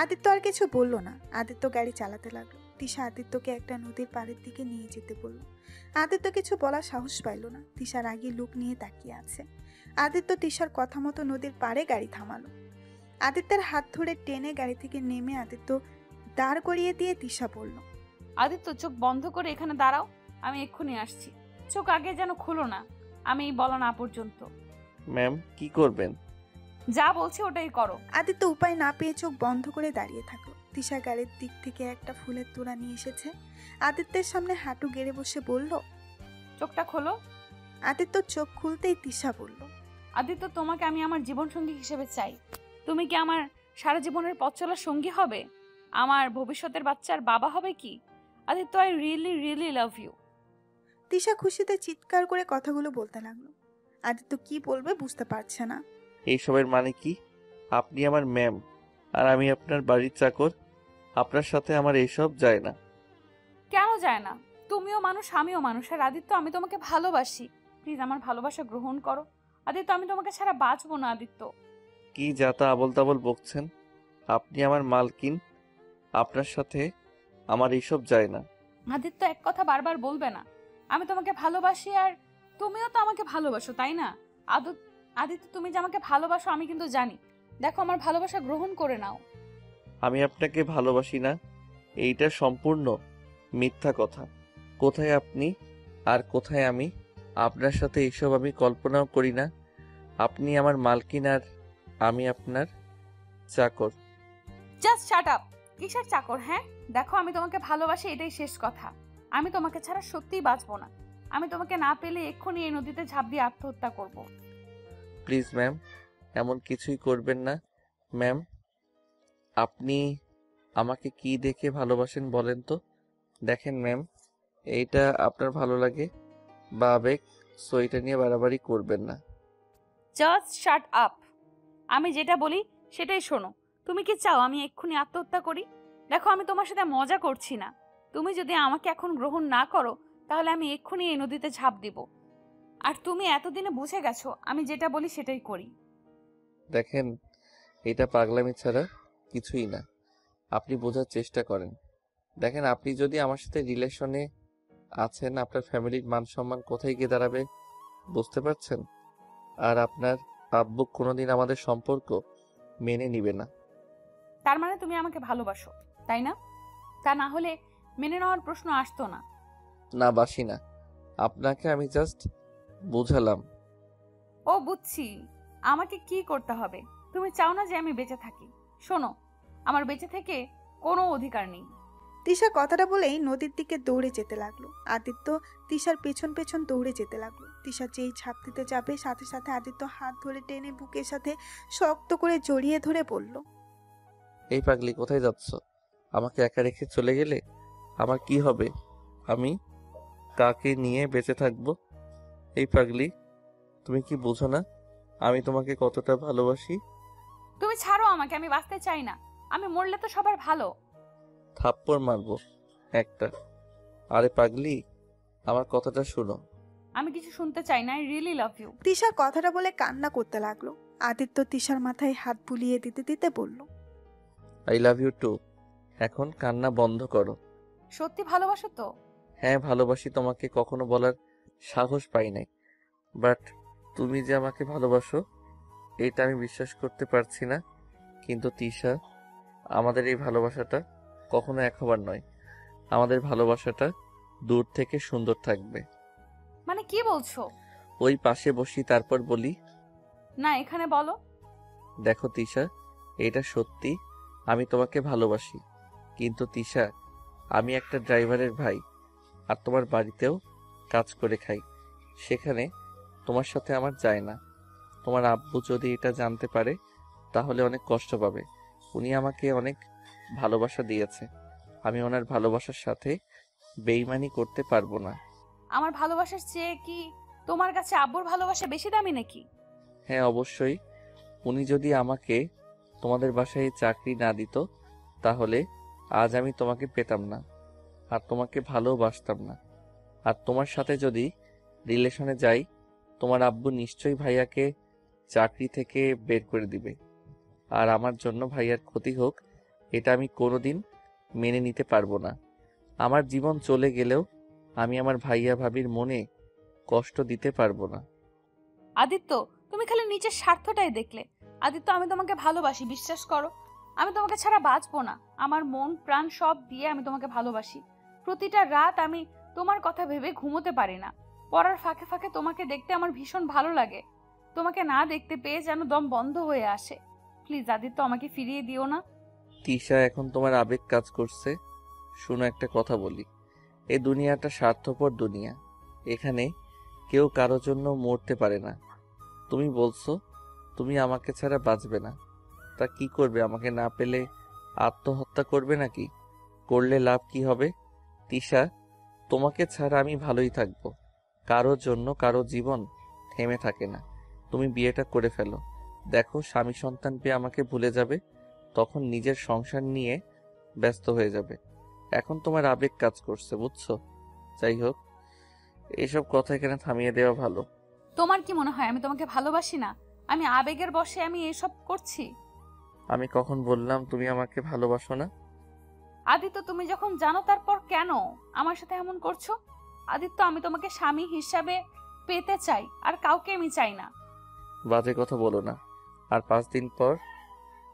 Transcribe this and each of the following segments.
আদিত্য আর কিছু বলল না। আদিত্য গাড়ি চালাতে লাগলো। তিশা আদিত্যকে একটা নদীর পাড়ের দিকে নিয়ে যেতে বলল। আদিত্য কিছু বলার সাহস পাইল না। তিশার আগে লুক নিয়ে তাকিয়ে আছে। আদিত্য তিশার কথা মতো নদীর পাড়ে গাড়ি থামালো। আদিত্যের হাত ধরে টেনে গাড়ি থেকে নেমে আদিত্য দাঁড় করিয়ে দিয়ে তিশা বলল, আদিত্য, চোখ বন্ধ করে এখানে দাঁড়াও, আমি এক্ষুনি আসছি। চোখ আগে যেন খুলো না, আমি বলা না পর্যন্ত। ম্যাম, কি করবেন? যা বলছি ওটাই করো। আদিত্য উপায় না পেয়ে চোখ বন্ধ করে দাঁড়িয়ে থাকলো। তিশা গাড়ির দিক থেকে একটা ফুলের তোড়া নিয়ে এসেছে। আদিত্যের সামনে হাঁটু গেড়ে বসে বলল, চোখটা খোলো। আদিত্য চোখ খুলতেই তিশা বলল, আদিত্য, তোমাকে আমি আমার জীবনসঙ্গী হিসেবে চাই। তুমি কি আমার সারা জীবনের পথ চলার সঙ্গী হবে? আমার ভবিষ্যতের বাচ্চার বাবা হবে কি? Aditya, I really really love you. Tisha খুশিতে চিৎকার করে কথাগুলো বলতে লাগলো। আদিত্য কি বলবে বুঝতে পারছে না। এইসবের মানে কি? আপনি আমার ম্যাম আর আমি আপনার বাড়ির চাকর। আপনার সাথে আমার এইসব যায় না। কেন যায় না? তুমিও মানুষ, আমিও মানুষ। আর আদিত্য, আমি তোমাকে ভালোবাসি। প্লিজ আমার ভালোবাসা গ্রহণ করো। আদিত্য, আমি তোমাকে ছাড়া বাঁচবো না। আদিত্য, কি যাতা আবল তাবল বকছেন? আপনি আমার মালকিন, আপনার সাথে আমার এইসব যায় না। আদিত্য, এক কথা বারবার বলবে না। আমি তোমাকে ভালোবাসি আর তুমিও তো আমাকে ভালোবাসো, তাই না? আদিত্য, তুমি যে আমাকে ভালোবাসো আমি কিন্তু জানি। দেখো, আমার ভালোবাসা গ্রহণ করে নাও। আমি আপনাকে ভালোবাসি না, এইটা সম্পূর্ণ মিথ্যা কথা। কোথায় আপনি আর কোথায় আমি? আপনার সাথে এইসব আমি কল্পনাও করি না। আপনি আমার মালকিন আর আমি আপনার চাকর। Just shut up. কিসের চাকর? হ্যাঁ, দেখো, আমি তোমাকে ভালোবাসি, এটাই শেষ কথা। আমি তোমাকে ছাড়া সত্যিই বাঁচবো না। আমি তোমাকে না পেলে এক্ষুনি এই নদীতে ঝাঁপ দিয়ে আত্মহত্যা করব। প্লিজ ম্যাম, এমন কিছুই করবেন না। ম্যাম, আপনি আমাকে কি দেখে ভালোবাসেন বলেন তো? দেখেন ম্যাম, এইটা আপনার ভালো লাগে বা আবেগ, সো এটা নিয়ে বাড়াবাড়ি করবেন না। Just shut up. আমি যেটা বলি সেটাই শোনো। তুমি কি চাও আমি এক্ষুনি আত্মহত্যা করি? দেখো, আমি তোমার সাথে মজা করছি না। তুমি যদি আমাকে এখন গ্রহণ না করো তাহলে আমি এক্ষুনি এই নদীতে ঝাঁপ দিব। আর তুমি এতদিনে বুঝে গেছো আমি যেটা বলি সেটাই করি। দেখেন, এটা পাগলামি ছাড়া কিছুই না। আপনি বোঝার চেষ্টা করেন। দেখেন, আপনি যদি আমার সাথে রিলেশনে আছেন, আপনার ফ্যামিলির মান সম্মান কোথায় গিয়ে দাঁড়াবে বুঝতে পারছেন? আর আপনার আব্বু কোনোদিন আমাদের সম্পর্ক মেনে নিবে না। তার মানে তুমি আমাকে ভালোবাসো, তাই না? তা না হলে মেনে নেওয়ার প্রশ্ন আসতো না। না, বাসি না। আপনাকে আমি জাস্ট বুঝালাম। ও, বুঝছি। আমাকে কি করতে হবে? তুমি চাও না যে আমি বেঁচে থাকি। শোনো, আমার বেঁচে থেকে কোনো অধিকার নেই। তিশা কথাটা বলেই নদীর দিকে দৌড়ে যেতে লাগলো। আদিত্য তিশার পেছন পেছন দৌড়ে যেতে লাগলো। তিশা যেই ঝাঁপ দিতে যাবে সাথে সাথে আদিত্য হাত ধরে টেনে বুকের সাথে শক্ত করে জড়িয়ে ধরে বলল, এই পাগলি, কোথায় যাচ্ছ? আমাকে একা রেখে চলে গেলে আমার কি হবে? আমি কাকে নিয়ে বেঁচে থাকবো? এই পাগলি, তুমি কি বোঝো না আমি তোমাকে কতটা ভালোবাসি? তুমি ছাড়ো আমাকে, আমি বাঁচতে চাই না। আমি মরলে তো সবার ভালো। থাপ্পড় মারবো একটা। আরে পাগলি, আমার কথাটা শোনো। আমি কিছু শুনতে চাই না। I really love you. Tisha কথাটা বলে কান্না করতে লাগলো। আদিত্য তিশার মাথায় হাত বুলিয়ে দিতে দিতে বলল, আই লাভ ইউ টু। এখন কান্না বন্ধ করো। সত্যি ভালোবাসো তো? হ্যাঁ, ভালোবাসি। তোমাকে কখনো বলার সাহস পাই নাই, বাট তুমি যে আমাকে ভালোবাসো এটা আমি বিশ্বাস করতে পারছি না। কিন্তু তিশা, আমাদের এই ভালোবাসাটা কখনো এক হবার নয়। আমাদের ভালোবাসাটা দূর থেকে সুন্দর থাকবে। মানে কি বলছো? ওই পাশে বসি, তারপর বলি। না, এখানে বলো। দেখো তিশা, এটা সত্যি, আমি তোমাকে ভালোবাসি। কিন্তু তিশা, আমি একটা ড্রাইভারের ভাই আর তোমার বাড়িতেও কাজ করে খাই। সেখানে তোমার সাথে আমার যায় না। তোমার আব্বু যদি এটা জানতে পারে তাহলে অনেক কষ্ট পাবে। উনি আমাকে অনেক ভালোবাসা দিয়েছে, আমি ওনার ভালোবাসার সাথে বেইমানি করতে পারবো না। আমার ভালোবাসার চেয়ে কি তোমার কাছে আব্বুর ভালোবাসা বেশি দামি নাকি? হ্যাঁ, অবশ্যই। উনি যদি আমাকে তোমাদের বাসায় চাকরি না দিত তাহলে আজ আমি তোমাকে পেতাম না আর তোমাকে ভালোবাসতাম না। আর তোমার সাথে যদি রিলেশনে যাই, তোমার আব্বু নিশ্চয়ই ভাইয়াকে চাকরি থেকে বের করে দিবে। আর আমার জন্য ভাইয়ার ক্ষতি হোক এটা আমি কোনোদিন মেনে নিতে পারবো না। আমার জীবন চলে গেলেও আমি আমার ভাইয়া ভাবির মনে কষ্ট দিতে পারবো না। আদিত্য, তুমি খালি নিজের স্বার্থটাই দেখলে। আদিত্য, আমি তোমাকে ভালোবাসি, বিশ্বাস করো। আমি তোমাকে ছাড়া বাঁচবো না। আমার মন প্রাণ সব দিয়ে আমি তোমাকে ভালোবাসি। প্রতিটা রাত আমি তোমার কথা ভেবে ঘুমোতে পারি না। পড়ার ফাঁকে ফাঁকে তোমাকে দেখতে আমার ভীষণ ভালো লাগে। তোমাকে না দেখতে পেয়ে যেন দম বন্ধ হয়ে আসে। প্লিজ আদিত্য, আমাকে ফিরিয়ে দিও না। তিশা, এখন তোমার আবেগ কাজ করছে। শোনো, একটা কথা বলি। এই দুনিয়াটা স্বার্থপর দুনিয়া। এখানে কেউ কারো জন্য মরতে পারে না। তুমি বলছো তুমি আমাকে ছাড়া বাঁচবে না, তা কি করবে? আমাকে না পেলে আত্মহত্যা করবে নাকি? করলে লাভ কি হবে? তিশা, তোমাকে ছাড়া আমি ভালোই থাকবো। কারোর জন্য কারো জীবন থেমে থাকে না। তুমি বিয়েটা করে ফেলো। দেখো, স্বামী সন্তান পেয়ে আমাকে ভুলে যাবে, তখন নিজের সংসার নিয়ে ব্যস্ত হয়ে যাবে। এখন তোমার আবেগ কাজ করছে, বুঝছো? যাই হোক, এসব কথা এখানে থামিয়ে দেওয়া ভালো। তোমার কি মনে হয় আমি তোমাকে ভালোবাসি না? আমি আবেগের বশে আমি এসব করছি? আমি কখন বললাম তুমি আমাকে ভালোবাসো না? আদিত্য, তুমি যখন জানো তারপর কেন আমার সাথে এমন করছো? আদিত্য, আমি তোমাকে স্বামী হিসাবে পেতে চাই, আর কাউকে আমি চাই না। বাজে কথা বলো না। আর 5 দিন পর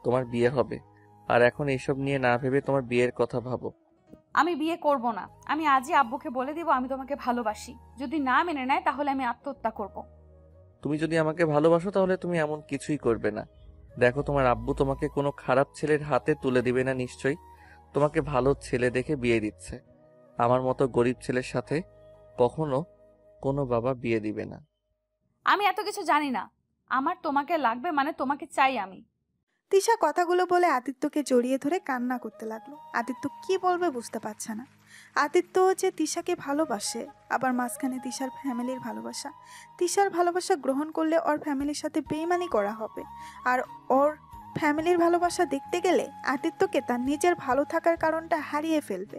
তোমার বিয়ে হবে, আর এখন এইসব নিয়ে না ভেবে তোমার বিয়ের কথা ভাবো। আমি বিয়ে করব না। আমি আজই আব্বুকে বলে দিব আমি তোমাকে ভালোবাসি। যদি না মেনে নেয় তাহলে আমি আত্মহত্যা করব। তুমি যদি আমাকে ভালোবাসো তাহলে তুমি এমন কিছুই করবে না। দেখো, তোমার আব্বু তোমাকে কোনো খারাপ ছেলের হাতে তুলে দিবে না নিশ্চয়ই। তোমাকে ভালো ছেলে দেখে বিয়ে দিচ্ছে। আমার মতো গরিব ছেলের সাথে কখনো কোনো বাবা বিয়ে দিবে না। আমি এত কিছু জানি না। আমার তোমাকে লাগবে মানে তোমাকে চাই আমি। তিশা কথাগুলো বলে আদিত্যকে জড়িয়ে ধরে কান্না করতে লাগলো। আদিত্য কি বলবে বুঝতে পারছে না। আদিত্য যে তিশাকে ভালোবাসে, আবার মাঝখানে তিশার ফ্যামিলির ভালোবাসা। তিশার ভালোবাসা গ্রহণ করলে ওর ফ্যামিলির সাথে বেইমানি করা হবে, আর ওর ফ্যামিলির ভালোবাসা দেখতে গেলে আদিত্যকে তার নিজের ভালো থাকার কারণটা হারিয়ে ফেলবে।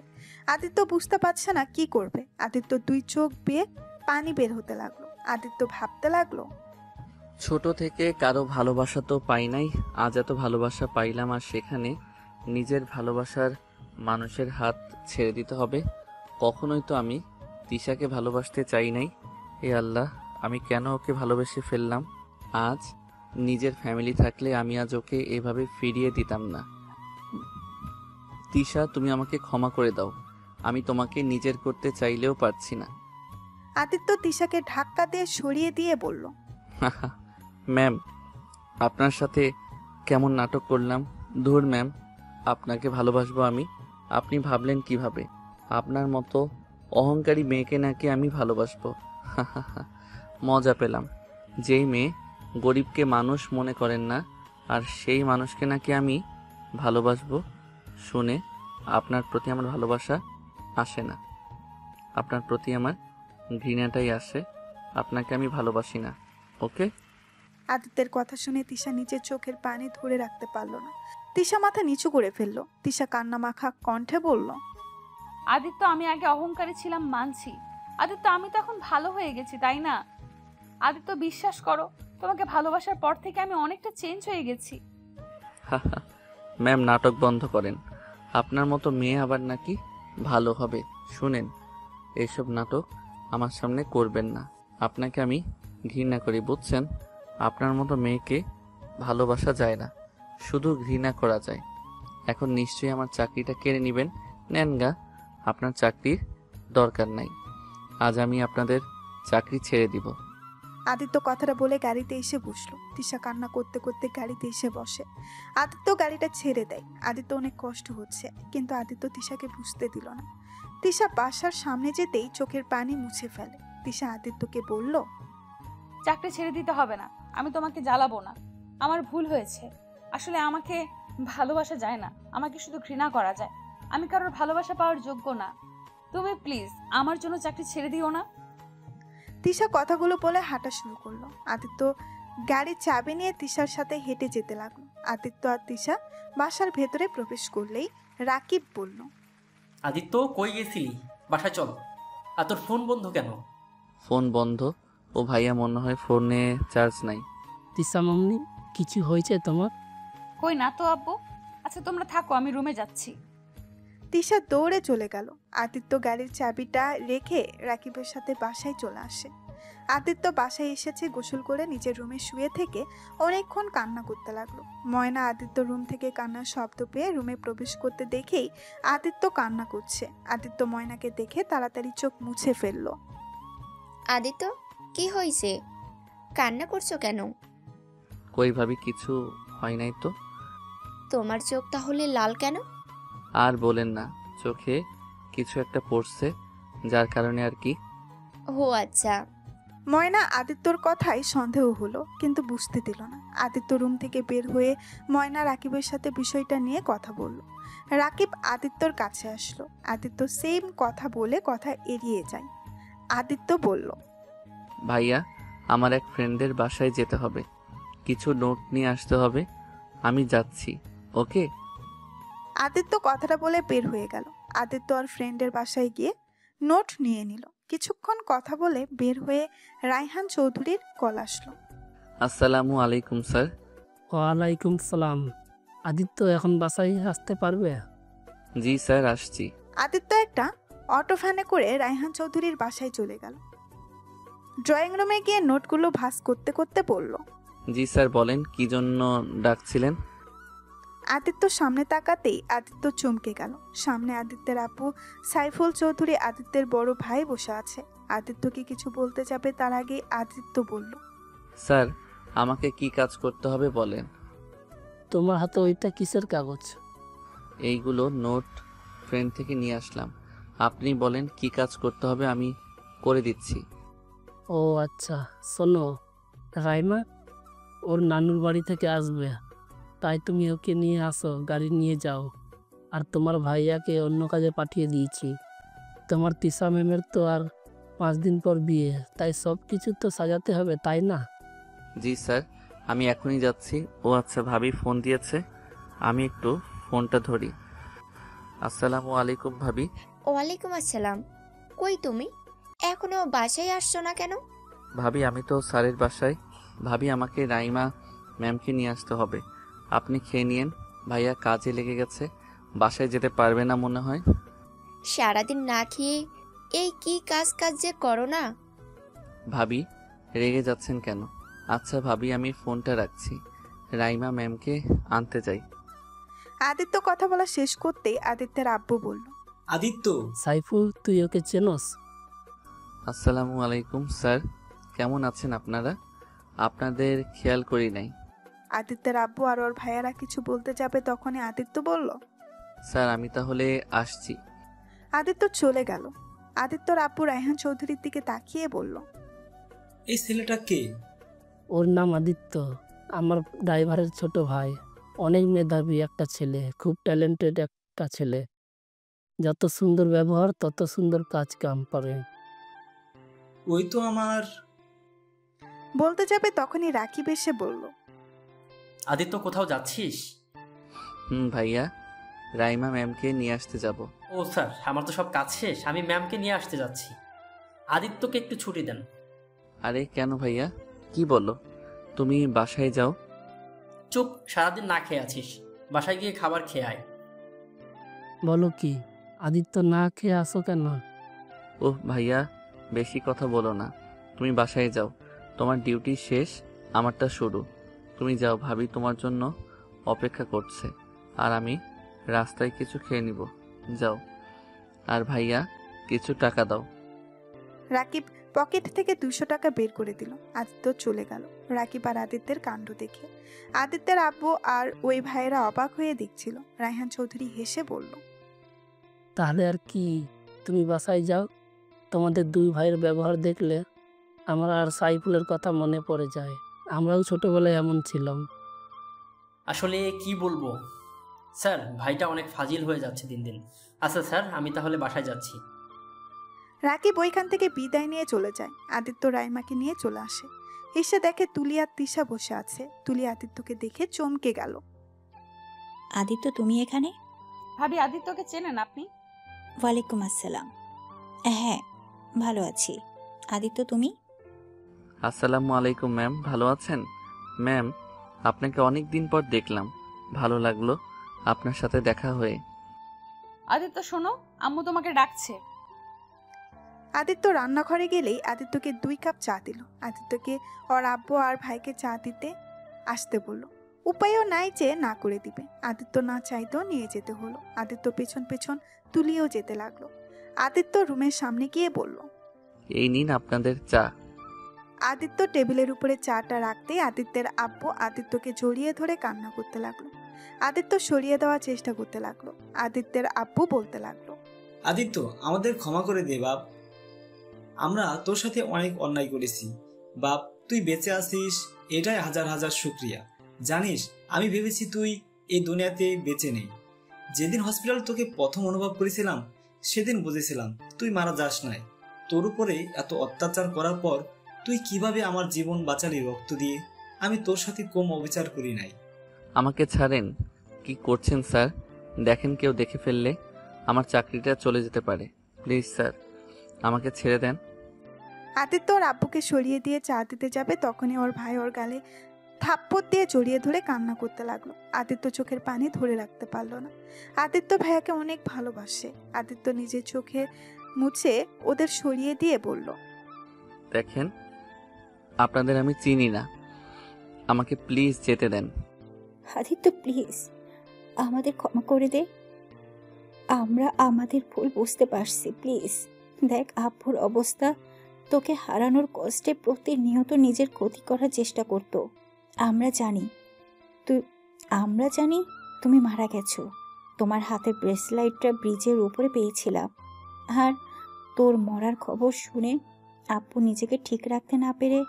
আদিত্য বুঝতে পারছে না কি করবে। আদিত্য 2 চোখ বেয়ে পানি বের হতে লাগলো। আদিত্য ভাবতে লাগলো, ছোট থেকে কারো ভালোবাসা তো পাই নাই, আজ এত ভালোবাসা পাইলাম, আর সেখানে নিজের ভালোবাসার মানুষের হাত ছেড়ে দিতে হবে? কখনোই তো আমি তিশাকে ভালোবাসতে চাই নাই। এ আল্লাহ, আমি কেন ওকে ভালোবেসে ফেললাম? আজ নিজের ফ্যামিলি থাকলে আমি আজ ওকে এভাবে ফিরিয়ে দিতাম না। তিশা, তুমি আমাকে ক্ষমা করে দাও। আমি তোমাকে নিজের করতে চাইলেও পারছি না। আদিত্য তিশাকে ধাক্কা দিয়ে সরিয়ে দিয়ে বলল, ম্যাম, আপনার সাথে কেমন নাটক করলাম। ধুর ম্যাম, আপনাকে ভালোবাসবো আমি? আপনি ভাবলেন কিভাবে? আপনার মতো অহংকারী মেয়েকে নাকি আমি ভালোবাসবো? মজা পেলাম। যেই মেয়ে গরিবকে মানুষ মনে করেন না, আর সেই মানুষকে নাকি আমি ভালোবাসবো। শুনে আপনার প্রতি আমার ভালোবাসা আসে না, আপনার প্রতি আমার ঘৃণাটাই আসে। আপনাকে আমি ভালোবাসি না। ওকে? আদিত্যের কথা শুনে তিশা নিজের চোখের পানি ধরে রাখতে পারল না। তিশা মাথা নিচু করে ফেললো। তিশা কান্না মাখা কণ্ঠে বলল, আদিত্য, আমি আগে অহংকারী ছিলাম মানছি। আদিত্য, আমি তো এখন ভালো হয়ে গেছি, তাই না? আদিত্য, বিশ্বাস করো, তোমাকে ভালোবাসার পর থেকে আমি অনেকটা চেঞ্জ হয়ে গেছি। ম্যাম, নাটক বন্ধ করেন। আপনার মতো মেয়ে আবার নাকি ভালো হবে? শুনেন, এইসব নাটক আমার সামনে করবেন না। আপনাকে আমি ঘৃণা করি, বুঝছেন? আপনার মতো মেয়েকে ভালোবাসা যায় না, শুধু ঘৃণা করা যায়। এখন নিশ্চয়ই আমার চাকরিটা কেড়ে নেবেন। নেন গা, আপনার চাকরির দরকার নাই। আজ আমি আপনাদের চাকরি ছেড়ে দিব। আদিত্য কথাটা বলে গাড়িতে এসে বসলো। তিশা কান্না করতে করতে গাড়িতে এসে বসে। আদিত্য গাড়িটা ছেড়ে দেয়। আদিত্য অনেক কষ্ট হচ্ছে, কিন্তু আদিত্য তিশাকে বুঝতে দিল না। তিশা বাসার সামনে যেতেই চোখের পানি মুছে ফেলে। তিশা আদিত্যকে বলল, চাকরি ছেড়ে দিতে হবে না। আমি তোমাকে জ্বালাবো না। আমার ভুল হয়েছে। আসলে আমাকে ভালোবাসা যায় না, আমাকে শুধু ঘৃণা করা যায়। আমি কারোর ভালোবাসা পাওয়ার যোগ্য না। তুমি প্লিজ আমার জন্য চাকরি ছেড়ে দিও না। তিশা কথাগুলো বলে হাঁটা শুরু করলো। আদিত্য গাড়ির চাবি নিয়ে তিশার সাথে হেঁটে যেতে লাগলো। আদিত্য আর তিশা বাসার ভেতরে প্রবেশ করলেই রাকিব বলল, আদিত্য, কই গেছিলি? বাসায় চল। আর তোর ফোন বন্ধ কেন? ফোন বন্ধ? ও ভাইয়া, মনে হয় ফোনে চার্জ নাই। তিশা মামনি, কিছু হয়েছে তোমার? কই না তো আব্বু। আচ্ছা তোমরা থাকো, আমি রুমে যাচ্ছি। তিশা দৌড়ে চলে গেল। আদিত্য গাড়ির চাবিটা রেখে রাকিবের সাথে বাসায় চলে আসে। আদিত্য বাসায় এসেছে গোসল করে নিজের রুমে শুয়ে থেকে অনেকক্ষণ কান্না করতে লাগলো। ময়না আদিত্য রুম থেকে কান্নার শব্দ পেয়ে রুমে প্রবেশ করতে দেখেই আদিত্য কান্না করছে। আদিত্য ময়নাকে দেখে তাড়াতাড়ি চোখ মুছে ফেললো। আদিত্য, কি হয়েছে? কান্না করছো কেন? কই ভাবি, কিছু হয় নাই তো। তোমার চোখ তাহলে লাল কেন? আর বলেন না, চোখে কিছু একটা পড়ছে, যার কারণে আর কি। ও আচ্ছা। ময়না আদিত্যর কথাই সন্দেহ হলো, কিন্তু বুঝতে দিল না। আদিত্য রুম থেকে বের হয়ে ময়না রাকিবের সাথে বিষয়টা নিয়ে কথা বলল। রাকিব আদিত্যর কাছে আসলো। আদিত্য সেম কথা বলে কথা এড়িয়ে যায়। আদিত্য বলল, ভাইয়া, আমার এক ফ্রেন্ডের বাসায় যেতে হবে, কিছু নোট নিয়ে আসতে হবে, আমি যাচ্ছি, ওকে? আদিত্য কথাটা বলে বের হয়ে গেল। আদিত্য আর ফ্রেন্ডের বাসায় গিয়ে নোট নিয়ে নিল। কিছুক্ষণ কথা বলে বের হয়ে রায়হান চৌধুরীর কল আসলো। আসসালামু আলাইকুম স্যার। ওয়ালাইকুম সালাম। আদিত্য এখন বাসায় আসতে পারবে? জি স্যার, আসছি। আদিত্য একটা অটো ভ্যানে করে রায়হান চৌধুরীর বাসায় চলে গেল। ড্রয়িং রুমে গিয়ে নোটগুলো ভাঁজ করতে করতে বলল, জি স্যার, বলেন কি জন্য ডাকছিলেন? আদিত্য সামনে তাকাতেই আদিত্য চমকে গেল। সামনে আদিত্যের আপু সাইফুল চৌধুরী, আদিত্যের বড় ভাই বসে আছে। আদিত্যকে কিছু বলতে যাবে তার আগে আদিত্য বলল, স্যার, আমাকে কি কাজ করতে হবে বলেন। তোমার হাতে ওইটা কিসের কাগজ? এইগুলো নোট ফ্রেন্ড থেকে নিয়ে আসলাম, আপনি বলেন কি কাজ করতে হবে, আমি করে দিচ্ছি। ও আচ্ছা, শোনো রাইমা ওর নানুর বাড়ি থেকে আসবে, তাই তুমি ওকে নিয়ে আসো, গাড়ি নিয়ে যাও। আর তোমার ভাইয়াকে অন্য কাজে পাঠিয়ে দিয়েছি। তোমার তিশা ম্যামের তো আর 5 দিন পর বিয়ে, তাই সব কিছু তো সাজাতে হবে, তাই না? জি স্যার, আমি এখনই যাচ্ছি। ও আচ্ছা, ভাবি ফোন দিয়েছে, আমি একটু ফোনটা ধরি। আসসালামু আলাইকুম ভাবি। ওয়ালাইকুম আসসালাম। কই তুমি? এখনো বাসায় আসছো না কেন? ভাবি আমি তো স্যারের বাসায়। ভাবি আমাকে রাইমা ম্যামকে নিয়ে আসতে হবে, আপনি খেয়ে নিয়েন। ভাইয়া কাজে লেগে গেছে, বাসায় যেতে পারবে না মনে হয়। সারাদিন না খেয়ে এই কি কাজ কাজ যে করো না। ভাবি রেগে যাচ্ছেন কেন? আচ্ছা ভাবি, আমি ফোনটা রাখছি, রাইমা ম্যামকে আনতে যাই। আদিত্য কথা বলা শেষ করতেই আদিত্যের আব্বু বলল, আদিত্য, সাইফুল, তুই ওকে চেনস? আসসালামু আলাইকুম স্যার, কেমন আছেন আপনারা? আপনাদের খেয়াল করি নাই। আদিত্যের আব্বু আর ওর ভাইয়ারা কিছু বলতে যাবে তখনই আদিত্য বলল, স্যার আমি তাহলে আসছি। আদিত্য চলে গেল। আদিত্যর আব্বু রায়হান চৌধুরীর দিকে তাকিয়ে বলল, এই ছেলেটা কে? ওর নাম আদিত্য, আমার ড্রাইভারের ছোট ভাই। অনেক মেধাবী একটা ছেলে, খুব ট্যালেন্টেড একটা ছেলে। যত সুন্দর ব্যবহার তত সুন্দর কাজ কাম করে। ওই তো আমার বলতে যাবে তখনই রাকিব এসে বলল, আদিত্য, কোথাও যাচ্ছিস? ভাইয়া, রাইমা ম্যামকে নিয়ে আসতে যাব। ও স্যার, আমার তো সব কাজ শেষ, আমি ম্যামকে নিয়ে আসতে যাচ্ছি। আদিত্যকে একটু ছুটি দেন। আরে কেন ভাইয়া, কি বলো? তুমি বাসায় যাও। চুপ, সারাদিন না খেয়ে আছিস, বাসায় গিয়ে খাবার খেয়ে আয়। বলো কি, আদিত্য না খেয়ে আসো কেন? ওহ ভাইয়া, বেশি কথা বলো না, তুমি বাসায় যাও, তোমার ডিউটি শেষ, আমারটা শুরু। তুমি যাও, ভাবি তোমার জন্য অপেক্ষা করছে, আর আমি রাস্তায় কিছু খেয়ে নিব। যাও। আর ভাইয়া, কিছু টাকা দাও। রাকিব পকেট থেকে 200 টাকা বের করে দিল। আদিত্য চলে গেল। রাকিব আর আদিত্যের কাণ্ড দেখে আদিত্যের আব্বু আর ওই ভাইয়েরা অবাক হয়ে দেখছিল। রায়হান চৌধুরী হেসে বলল, তাহলে আর কি, তুমি বাসায় যাও। তোমাদের 2 ভাইয়ের ব্যবহার দেখলে আমার আর সাইফুলের কথা মনে পড়ে যায়। আমরাও ছোটবেলায় এমন ছিলাম। আসলে কি বলবো স্যার, ভাইটা অনেক ফাজিল হয়ে যাচ্ছে দিন দিন। আচ্ছা স্যার, আমি তাহলে বাসায় যাচ্ছি। রাকিব ওইখান থেকে বিদায় নিয়ে চলে যায়। আদিত্য রাইমাকে নিয়ে চলে আসে। এসে দেখে তুলি আর তিশা বসে আছে। তুলি আদিত্যকে দেখে চমকে গেল। আদিত্য, তুমি এখানে? ভাবি আদিত্যকে চেনেন আপনি? ওয়ালাইকুম আসসালাম। হ্যাঁ, ভালো আছি। আদিত্য, তুমি? আসসালামু আলাইকুম ম্যাম, ভালো আছেন? ম্যাম, আপনাকে অনেক দিন পর দেখলাম, ভালো লাগলো। আপনার সাথে দেখা হয়ে। আদিত্য শোনো, আম্মু তোমাকে ডাকছে। আদিত্য রান্নাঘরে গেলেই আদিত্যকে 2 কাপ চা দিল। আদিত্যকে ওর আব্বু আর ভাইকে চা দিতে আসতে বলল। উপায়ও নাই যে না করে দিবে। আদিত্য না চাইতেও নিয়ে যেতে হলো। আদিত্য পেছন পেছন তুলিয়েও যেতে লাগলো। আদিত্য রুমের সামনে গিয়ে বলল, এই নিন আপনাদের চা। আদিত্য টেবিলের উপরে চাটা রাখতেই আদিত্যের আব্বু আদিত্যকে জড়িয়ে ধরে কান্না করতে লাগলো। আদিত্য সরিয়ে দেওয়ার চেষ্টা করতে লাগলো। আদিত্যের আব্বু বলতে লাগলো, আদিত্য, আমাদের ক্ষমা করে দে বাপ। আমরা তোর সাথে অনেক অন্যায় করেছি বাপ। তুই বেঁচে আছিস, এটাই হাজার হাজার শুক্রিয়া। জানিস, আমি ভেবেছি তুই এই দুনিয়াতে বেঁচে নেই। যেদিন হসপিটাল তোকে প্রথম অনুভব করেছিলাম, সেদিন বুঝেছিলাম তুই মারা যাস নাই। তোর উপরে এত অত্যাচার করার পর তুই কিভাবে আমার জীবন বাঁচালি রক্ত দিয়ে। আমি তোর সাথে কম অবিচার করি নাই। আমাকে ছাড়েন। কি করছেন স্যার? দেখেন কেউ দেখে ফেললে আমার চাকরিটা চলে যেতে পারে। প্লিজ স্যার, আমাকে ছেড়ে দেন। আদিত্য ওর আব্বুকে সরিয়ে দিয়ে চা দিতে যাবে, তখনই ওর ভাই ওর গালে থাপ্পড় দিয়ে জড়িয়ে ধরে কান্না করতে লাগলো। আদিত্য চোখের পানি ধরে রাখতে পারলো না। আদিত্য ভাইয়াকে অনেক ভালোবাসে। আদিত্য নিজের চোখে মুছে ওদের সরিয়ে দিয়ে বলল, দেখেন, আপনাদের আমি চিনি না, আমাকে প্লিজ যেতে দেন। আদিত্য প্লিজ আমাদের ক্ষমা করে দে। আমরা আমাদের ভুল বুঝতে পারছি। প্লিজ দেখ, আব্বুর অবস্থা। তোকে হারানোর কষ্টে প্রতিনিয়ত নিজের ক্ষতি করার চেষ্টা করত। আমরা জানি তুমি মারা গেছো। তোমার হাতের ব্রেসলাইটটা ব্রিজের উপরে পেয়েছিলাম। আর তোর মরার খবর শুনে আব্বু নিজেকে ঠিক রাখতে না পেরে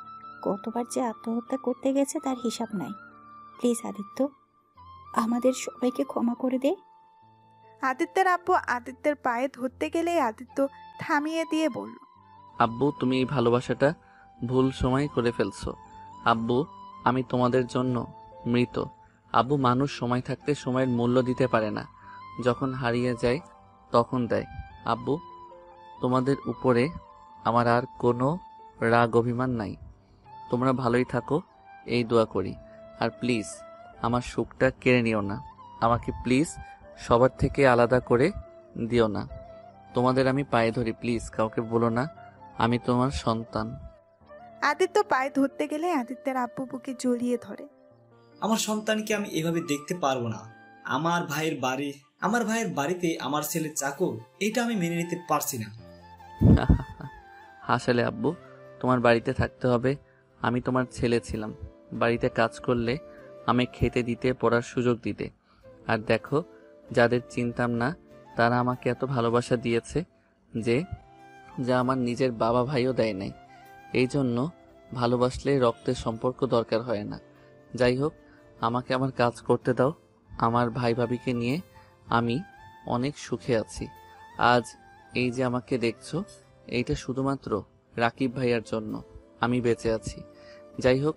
কতবার যে আত্মহত্যা করতে গেছে তার হিসাব নাই। প্লিজ আদিত্য, আমাদের সবাইকে ক্ষমা করে দে। আদিত্যের আব্বু আদিত্যের পায়ে ধরতে গেলে আদিত্য থামিয়ে দিয়ে বলল, আব্বু, তুমি এই ভালোবাসাটা ভুল সময় করে ফেলছো। আব্বু, আমি তোমাদের জন্য মৃত। আব্বু, মানুষ সময় থাকতে সময়ের মূল্য দিতে পারে না, যখন হারিয়ে যায় তখন দেয়। আব্বু, তোমাদের উপরে আমার আর কোনো রাগ অভিমান নাই। তোমরা ভালোই থাকো, এই দোয়া করি। আর প্লিজ আমার সুখটা কেড়ে নিও না। আমাকে প্লিজ সবার থেকে আলাদা করে দিও না। তোমাদের আমি পায়ে ধরি, প্লিজ কাউকে বলো না আমি তোমার সন্তান। আদিত্য পায়ে ধরতে গেলে আদিত্যের আব্বু বুকে জড়িয়ে ধরে। আমার সন্তানকে আমি এভাবে দেখতে পারবো না। আমার ভাইয়ের বাড়িতে আমার ছেলে চাকর, এটা আমি মেনে নিতে পারছি না। হাসালে আব্বু, তোমার বাড়িতে থাকতে হবে। আমি তোমার ছেলে ছিলাম। বাড়িতে কাজ করলে আমি খেতে দিতে, পড়ার সুযোগ দিতে। আর দেখো, যাদের চিনতাম না তারা আমাকে এত ভালোবাসা দিয়েছে যে যা আমার নিজের বাবা ভাইও দেয় নাই। এই জন্য ভালোবাসলে রক্তের সম্পর্ক দরকার হয় না। যাই হোক, আমাকে আমার কাজ করতে দাও। আমার ভাই ভাবিকে নিয়ে আমি অনেক সুখে আছি। আজ এই যে আমাকে দেখছো, এইটা শুধুমাত্র রাকিব ভাইয়ার জন্য আমি বেঁচে আছি। যাই হোক,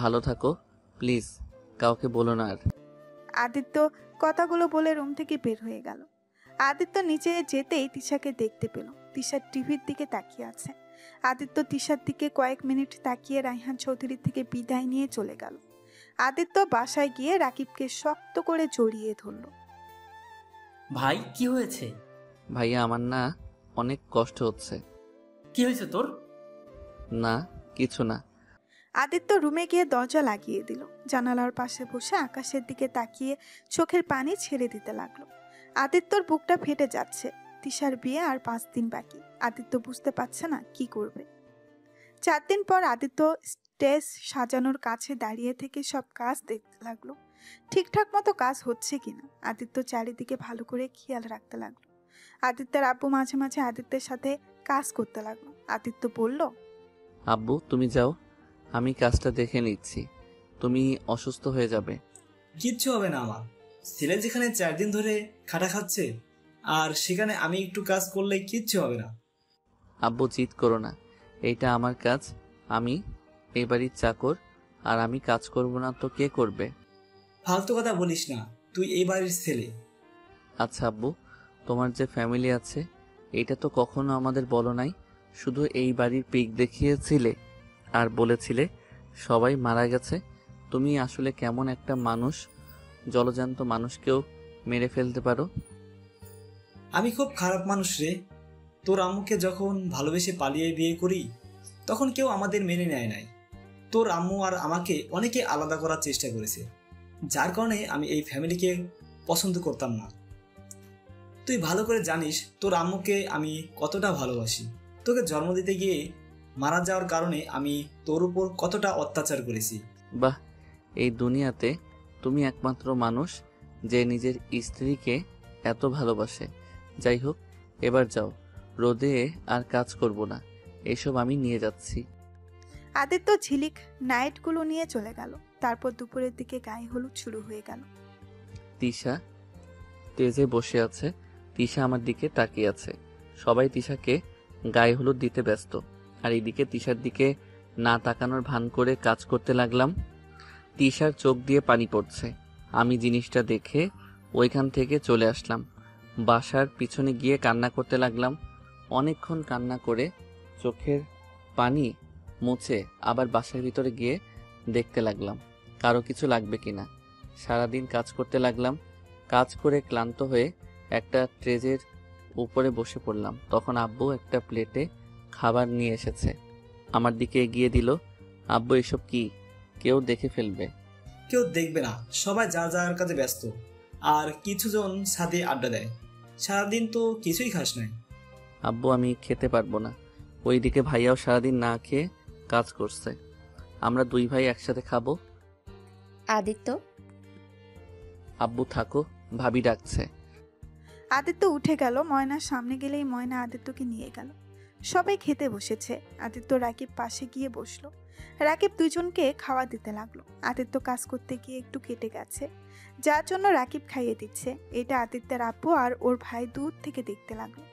ভালো থাকো, প্লিজ কাউকে বলো না আর। আদিত্য কথাগুলো বলে রুম থেকে বের হয়ে গেল। আদিত্য নিচে যেতেই তিশাকে দেখতে পেল। তিশা টিভির দিকে তাকিয়ে আছে। আদিত্য তিশার দিকে কয়েক মিনিট তাকিয়ে রায়হান চৌধুরী থেকে বিদায় নিয়ে চলে গেল। আদিত্য বাসায় গিয়ে রাকিবকে শক্ত করে জড়িয়ে ধরল। ভাই, কি হয়েছে? ভাইয়া, আমার না অনেক কষ্ট হচ্ছে। কি হয়েছে তোর? না, কিছু না। আদিত্য রুমে গিয়ে দরজা লাগিয়ে দিল। জানালার পাশে বসে আকাশের দিকে তাকিয়ে চোখের পানি ছেড়ে দিতে লাগলো। আদিত্যর বুকটা ফেটে যাচ্ছে। তিশার বিয়ে আর 5 দিন বাকি। আদিত্য বুঝতে পারছে না কি করবে। 4 দিন পর আদিত্য স্টেজ সাজানোর কাছে দাঁড়িয়ে থেকে সব কাজ দেখতে লাগলো। ঠিকঠাক মতো কাজ হচ্ছে কিনা আদিত্য চারিদিকে ভালো করে খেয়াল রাখতে লাগলো। আদিত্যের আব্বু মাঝে মাঝে আদিত্যের সাথে কাজ করতে লাগলো। আদিত্য বলল, আব্বু, তুমি যাও, আমি কাজটা দেখে নিচ্ছি। তুমি অসুস্থ হয়ে যাবে। কিচ্ছু হবে না আমার ছেলে, যেখানে 4 দিন ধরে খাটা খাচ্ছে আর সেখানে আমি একটু কাজ করলে কিচ্ছু হবে না। আব্বু, জিদ করো না, এইটা আমার কাজ। আমি এই বাড়ির চাকর, আর আমি কাজ করব না তো কে করবে? ফালতু কথা বলিস না, তুই এই বাড়ির ছেলে। আচ্ছা আব্বু, তোমার যে ফ্যামিলি আছে এইটা তো কখনো আমাদের বলো নাই। শুধু এই বাড়ির পিক দেখিয়েছিলে আর বলেছিলে সবাই মারা গেছে। তুমি আসলে কেমন একটা মানুষ, জলজান্ত মানুষকেও মেরে ফেলতে পারো। আমি খুব খারাপ মানুষ রে। তোর আম্মুকে যখন ভালোবেসে পালিয়ে বিয়ে করি তখন কেউ আমাদের মেনে নেয় নাই। তোর আম্মু আর আমাকে অনেকে আলাদা করার চেষ্টা করেছে, যার কারণে আমি এই ফ্যামিলিকে পছন্দ করতাম না। তুই ভালো করে জানিস তোর আম্মুকে আমি কতটা ভালোবাসি। তোকে জন্ম দিতে গিয়ে মারা যাওয়ার কারণে আমি তোর উপর কতটা অত্যাচার করেছি। বাহ, এই দুনিয়াতে তুমি একমাত্র মানুষ যে নিজের স্ত্রীকে এত ভালোবাসে। যাই হোক, এবার যাও, রোদে আর কাজ করব না, এসব আমি নিয়ে যাচ্ছি। আদিত্য ঝিলিক নাইটগুলো নিয়ে চলে গেল। তারপর দুপুরের দিকে গায়ে হলুদ শুরু হয়ে গেল। তিশা তেজে বসে আছে, তিশা আমার দিকে তাকিয়ে আছে। সবাই তিশাকে গায়ে হলুদ দিতে ব্যস্ত, আর এদিকে তিশার দিকে না তাকানোর ভান করে কাজ করতে লাগলাম। তিশার চোখ দিয়ে পানি পড়ছে। আমি জিনিসটা দেখে ওইখান থেকে চলে আসলাম। বাসার পিছনে গিয়ে কান্না করতে লাগলাম। অনেকক্ষণ কান্না করে চোখের পানি মুছে আবার বাসার ভিতরে গিয়ে দেখতে লাগলাম কারো কিছু লাগবে কিনা। সারাদিন কাজ করতে লাগলাম। কাজ করে ক্লান্ত হয়ে একটা ট্রেজের উপরে বসে পড়লাম। তখন আব্বু একটা প্লেটে খাবার নিয়ে এসেছে, আমার দিকে এগিয়ে দিল। আব্বু, এসব কি? কেউ দেখে ফেলবে। কেউ দেখবে না, সবাই যার যার কাজে ব্যস্ত, আর কিছুজন ছাদে আড্ডা দেয়। সারাদিন তো কিছুই খাস নাই। আব্বু, আমি খেতে পারবো না। ওইদিকে ভাইয়াও সারাদিন না খেয়ে কাজ করছে, আমরা দুই ভাই একসাথে খাবো। আদিত্য, আব্বু থাকো, ভাবি ডাকছে। আদিত্য উঠে গেল। ময়নার সামনে গেলেই ময়না আদিত্যকে নিয়ে গেল। সবাই খেতে বসেছে। আদিত্য রাকিব পাশে গিয়ে বসলো। রাকিব দুজনকে খাওয়া দিতে লাগলো। আদিত্য কাজ করতে গিয়ে একটু কেটে গেছে, যার জন্য রাকিব খাইয়ে দিচ্ছে। এটা আদিত্যের আব্বু আর ওর ভাই দূর থেকে দেখতে লাগলো।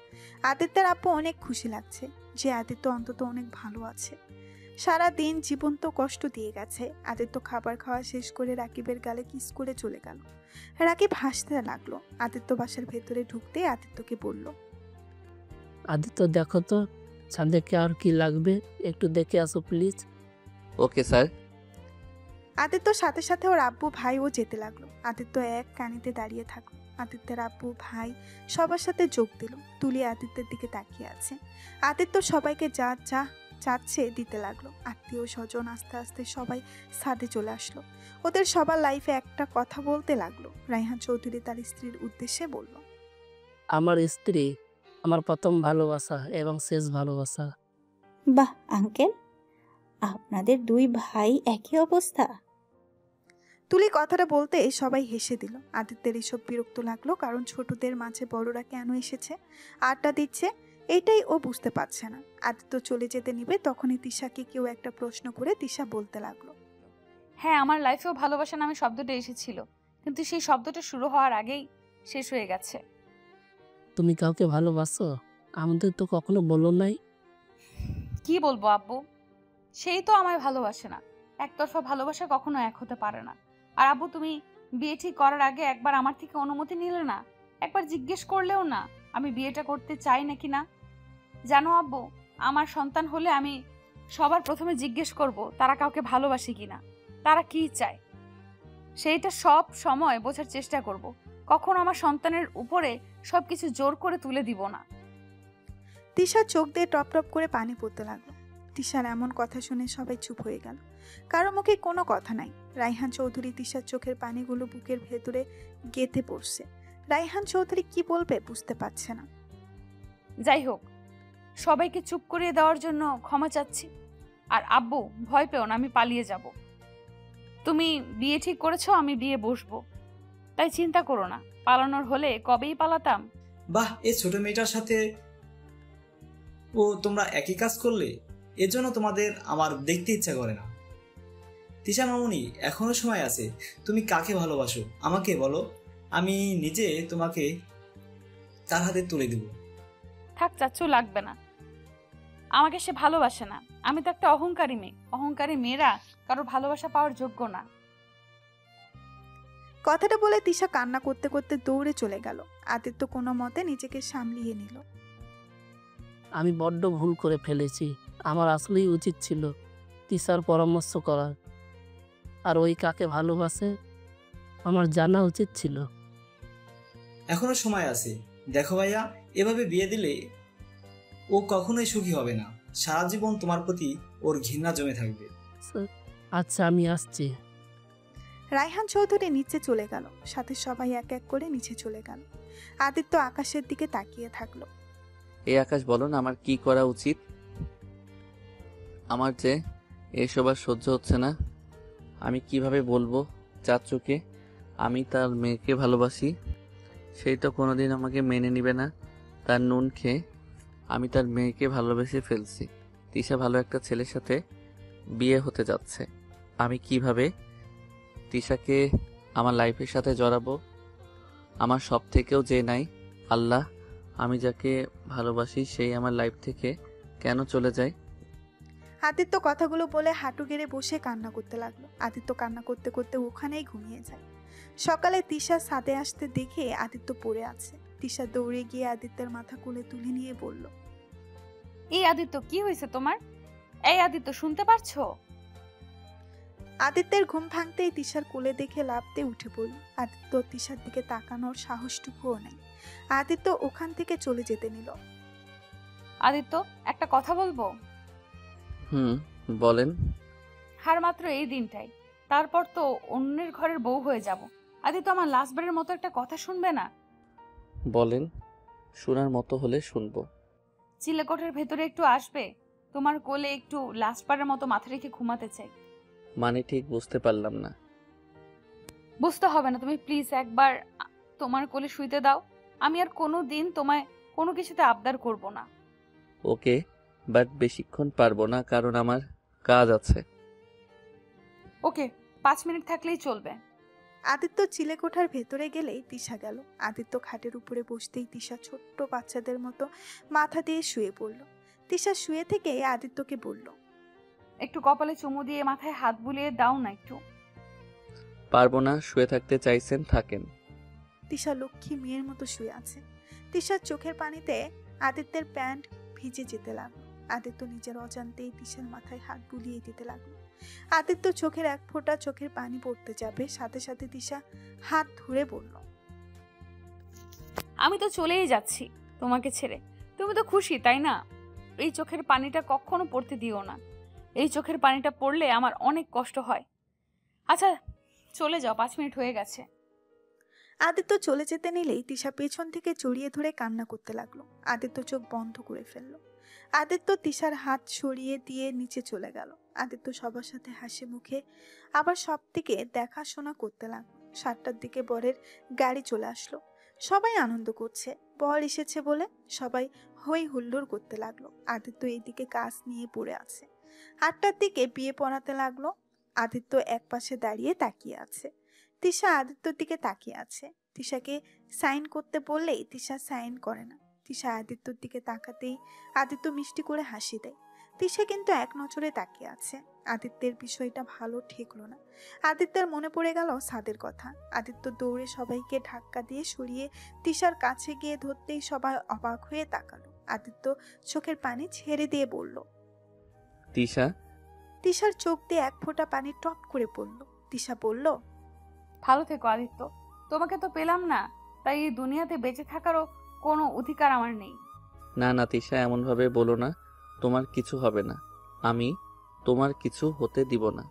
আদিত্যের আব্বু অনেক খুশি লাগছে যে আদিত্য অন্তত অনেক ভালো আছে। সারা দিন জীবন তো কষ্ট দিয়ে গেছে। আদিত্য খাবার খাওয়া শেষ করে রাকিবের গালে কিস করে চলে গেল। রাকিব হাসতে লাগলো। আদিত্য বাসার ভেতরে ঢুকতে আদিত্যকে বলল, আদিত্য, দেখো তো ছাদেকে আর কি লাগবে, একটু দেখে আসো প্লিজ। Okay sir. আদিত্যর সাথে সাথে ওর আব্বু ভাইও যেতে লাগলো। আদিত্য এক কানিতে দাঁড়িয়ে থাকলো। আদিত্যের আব্বু ভাই সবার সাথে যোগ দিল। তুলি আদিত্যের দিকে তাকিয়ে আছে। আদিত্য সবাইকে যা যা চাচ্ছে দিতে লাগলো। আত্মীয় স্বজন আস্তে আস্তে সবাই ছাদে চলে আসলো। ওদের সবার লাইফে একটা কথা বলতে লাগলো। রায়হান চৌধুরী তার স্ত্রীর উদ্দেশ্যে বলল, আমার স্ত্রী আমার প্রথম ভালোবাসা এবং শেষ ভালোবাসা। বাহ আঙ্কেল, আপনাদের দুই ভাই একই অবস্থা। তুলি কথাটা বলতে সবাই হেসে দিল। আদিত্যের এসব বিরক্ত লাগলো, কারণ ছোটদের মাঝে বড়রা কেন এসেছে, আড্ডা দিচ্ছে, এটাই ও বুঝতে পারছে না। আদিত্য চলে যেতে নিবে, তখনই তিশাকে কেউ একটা প্রশ্ন করে তিশা বলতে লাগলো, হ্যাঁ, আমার লাইফেও ভালোবাসা নামে শব্দটা এসেছিল, কিন্তু সেই শব্দটা শুরু হওয়ার আগেই শেষ হয়ে গেছে। তুমি কাউকে ভালোবাসো? আমাদের তো কখনো বলো নাই। কি বলবো আব্বু, সেই তো আমায় ভালোবাসে না। একতরফা ভালোবাসা কখনো এক হতে পারে না। আর আব্বু, তুমি বিয়ে ঠিক করার আগে একবার আমার থেকে অনুমতি নিলে না? একবার জিজ্ঞেস করলেও না আমি বিয়েটা করতে চাই নাকি না? জানো আব্বু, আমার সন্তান হলে আমি সবার প্রথমে জিজ্ঞেস করব তারা কাউকে ভালোবাসে কিনা, তারা কি চায়, সেইটা সব সময় বোঝার চেষ্টা করব। কখনো আমার সন্তানের উপরে সবকিছু জোর করে তুলে দিব না। তিশার চোখ দিয়ে টপ টপ করে পানি পড়তে লাগলো। তিশার এমন কথা শুনে সবাই চুপ হয়ে গেল। কারো মুখে কোনো কথা নাই। রায়হান চৌধুরী তিশার চোখের পানিগুলো বুকের ভেতরে গেঁথে পড়ছে। রায়হান চৌধুরী কি বলবে বুঝতে পারছে না। যাই হোক, সবাইকে চুপ করিয়ে দেওয়ার জন্য ক্ষমা চাচ্ছি। আর আব্বু, ভয় পেও না, আমি পালিয়ে যাব। তুমি বিয়ে ঠিক করেছো, আমি বিয়ে বসবো, তাই চিন্তা করো না। পালানোর হলে কবেই পালাতাম। বাহ, এই ছোট মেয়েটার সাথে ও তোমরা একই কাজ করলে, এর জন্য তোমাদের আমার দেখতে ইচ্ছা করে না। তিশা মামুনি, এখনো সময় আছে। তুমি কাকে ভালোবাসো আমাকে বলো, আমি নিজে তোমাকে তার হাতে তুলে দেব। থাক চাচ্ছু, লাগবে না। আমাকে সে ভালোবাসে না। আমি তো একটা অহংকারী মেয়ে। অহংকারী মেয়েরা কারোর ভালোবাসা পাওয়ার যোগ্য না। কথাটা বলে তিশা কান্না করতে করতে দৌড়ে চলে গেল। আদিত্য কোনো মতে নিজেকে সামলিয়ে নিল। আমি বড্ড ভুল করে ফেলেছি। আমার আসলেই উচিত ছিল তিশার পরামর্শ করার, আর ওই কাকে ভালোবাসে আমার জানা উচিত ছিল। এখনো সময় আছে। দেখো ভাইয়া, এভাবে বিয়ে দিলে ও কখনোই সুখী হবে না। সারা জীবন তোমার প্রতি ওর ঘৃণা জমে থাকবে। আচ্ছা আমি আসছি। রায়হান চৌধুরী নিচে চলে গেল, সাথে সবাই এক এক করে নিচে চলে গেল। আদিত্য আকাশের দিকে তাকিয়ে থাকলো। এই আকাশ, বলো না আমার কি করা উচিত? আমার যে এসব আর সহ্য হচ্ছে না। আমি কিভাবে বলবো চাচুকে আমি তার মেয়েকে ভালোবাসি? সেই তো কোনোদিন আমাকে মেনে নিবে না। তার নুন খেয়ে আমি তার মেয়েকে ভালোবেসে ফেলছি। তিশা ভালো একটা ছেলের সাথে বিয়ে হতে যাচ্ছে। আমি কিভাবে তিশাকে আমার লাইফের সাথে জড়াবো? আমার সব থেকেও যে নাই আল্লাহ, আমি যাকে ভালোবাসি সেই আমার লাইফ থেকে কেন চলে যায়? আদিত্য কথাগুলো বলে হাঁটু গেড়ে বসে কান্না করতে লাগলো। আদিত্য কান্না করতে করতে ওখানেই ঘুমিয়ে যায়। সকালে তিশা ছাদে আসতে দেখে আদিত্য পড়ে আছে। তিশা দৌড়ে গিয়ে আদিত্যের মাথা কোলে তুলে নিয়ে বলল, এই আদিত্য, কি হয়েছে তোমার? এই আদিত্য, শুনতে পারছো? আদিত্যের ঘুম ভাঙতেই তিশার কোলে দেখে লাফ দিয়ে উঠে পড়ল। আদিত্য তিশার দিকে তাকানোর সাহসটুকুও নেই। আদিত্য ওখান থেকে চলে যেতে নিল। আদিত্য, একটা কথা বলবো? বলেন। হার মাত্র এই দিনটাই, তারপর তো অন্যের ঘরের বউ হয়ে যাব। আদিত্য, আমার লাস্টবারের মতো একটা কথা শুনবে না? বলেন, শোনার মতো হলে শুনবো। চিলেকোঠার ভেতরে একটু আসবে? তোমার কোলে একটু লাস্টবারের মতো মাথা রেখে ঘুমাতে চাই। মানে ঠিক বুঝতে পারলাম না। বুঝতে হবে না, তুমি প্লিজ একবার তোমার কোলে শুইতে দাও। আমি আর কোনো দিন তোমায় কোনো কিছুতে আবদার করব না। ওকে, বাট বেশিক্ষণ পারবো না, কারণ আমার কাজ আছে। ওকে, 5 মিনিট থাকলেই চলবে। আদিত্য চিলেকোঠার ভেতরে গেলেই তিশা গেল। আদিত্য খাটের উপরে বসতেই তিশা ছোট্ট বাচ্চাদের মতো মাথা দিয়ে শুয়ে পড়ল। তিশা শুয়ে থেকে আদিত্যকে বলল, একটু কপালে চুমু দিয়ে মাথায় হাত বুলিয়ে দাও না একটু। পারবো না, শুয়ে থাকতে চাইছেন থাকেন। তিশা লক্ষ্মী মেয়ের মতো শুয়ে আছে। তিশার চোখের পানিতে আদিত্যের প্যান্ট ভিজে যেতে লাগলো। আদিত্য নিজের অজান্তেই তিশার মাথায় হাত বুলিয়ে দিতে লাগলো। আদিত্য চোখের এক ফোঁটা চোখের পানি পড়তে যাবে, সাথে সাথে তিশা হাত ধরে বলল, আমি তো চলেই যাচ্ছি তোমাকে ছেড়ে। তুমি তো খুশি, তাই না? এই চোখের পানিটা কখনো পড়তে দিও না। এই চোখের পানিটা পড়লে আমার অনেক কষ্ট হয়। আচ্ছা চলে যাও, 5 মিনিট হয়ে গেছে। আদিত্য চলে যেতে নিলেই তিশা পেছন থেকে জড়িয়ে ধরে কান্না করতে লাগলো। আদিত্য চোখ বন্ধ করে ফেলল। আদিত্য তিশার হাত সরিয়ে দিয়ে নিচে চলে গেল। আদিত্য সবার সাথে হাসি মুখে আবার সব দিকে দেখাশোনা করতে লাগলো। 7টার দিকে বরের গাড়ি চলে আসলো। সবাই আনন্দ করছে, বর এসেছে বলে সবাই হই হুল্লোড় করতে লাগলো। আদিত্য এইদিকে কাজ নিয়ে পড়ে আছে। 8টার দিকে বিয়ে পড়াতে লাগলো। আদিত্য এক পাশে দাঁড়িয়ে তাকিয়ে আছে। তিশা আদিত্যর দিকে তাকিয়ে আছে। তিশাকে সাইন করতে বললেই তিশা সাইন করে না। তিশা আদিত্যর দিকে তাকাতেই আদিত্য মিষ্টি করে হাসি দেয়। তিশা কিন্তু এক নজরে তাকিয়ে আছে। আদিত্যের বিষয়টা ভালো ঠেকলো না। আদিত্যের মনে পড়ে গেল সাদের কথা। আদিত্য দৌড়ে সবাইকে ধাক্কা দিয়ে সরিয়ে তিশার কাছে গিয়ে ধরতেই সবাই অবাক হয়ে তাকালো। আদিত্য চোখের পানি ছেড়ে দিয়ে বলল, তিশা। তিশার চোখ দিয়ে এক ফোঁটা পানি টপ করে পড়ল। তিশা বলল, ভালো থেকো আদিত্য, তোমাকে তো পেলাম না, তাই এই দুনিয়াতে বেঁচে থাকারও কোনো অধিকার আমার নেই। না না তিশা, এমন ভাবে বলো না। তোমার কিছু হবে না, আমি তোমার কিছু হতে দিব না।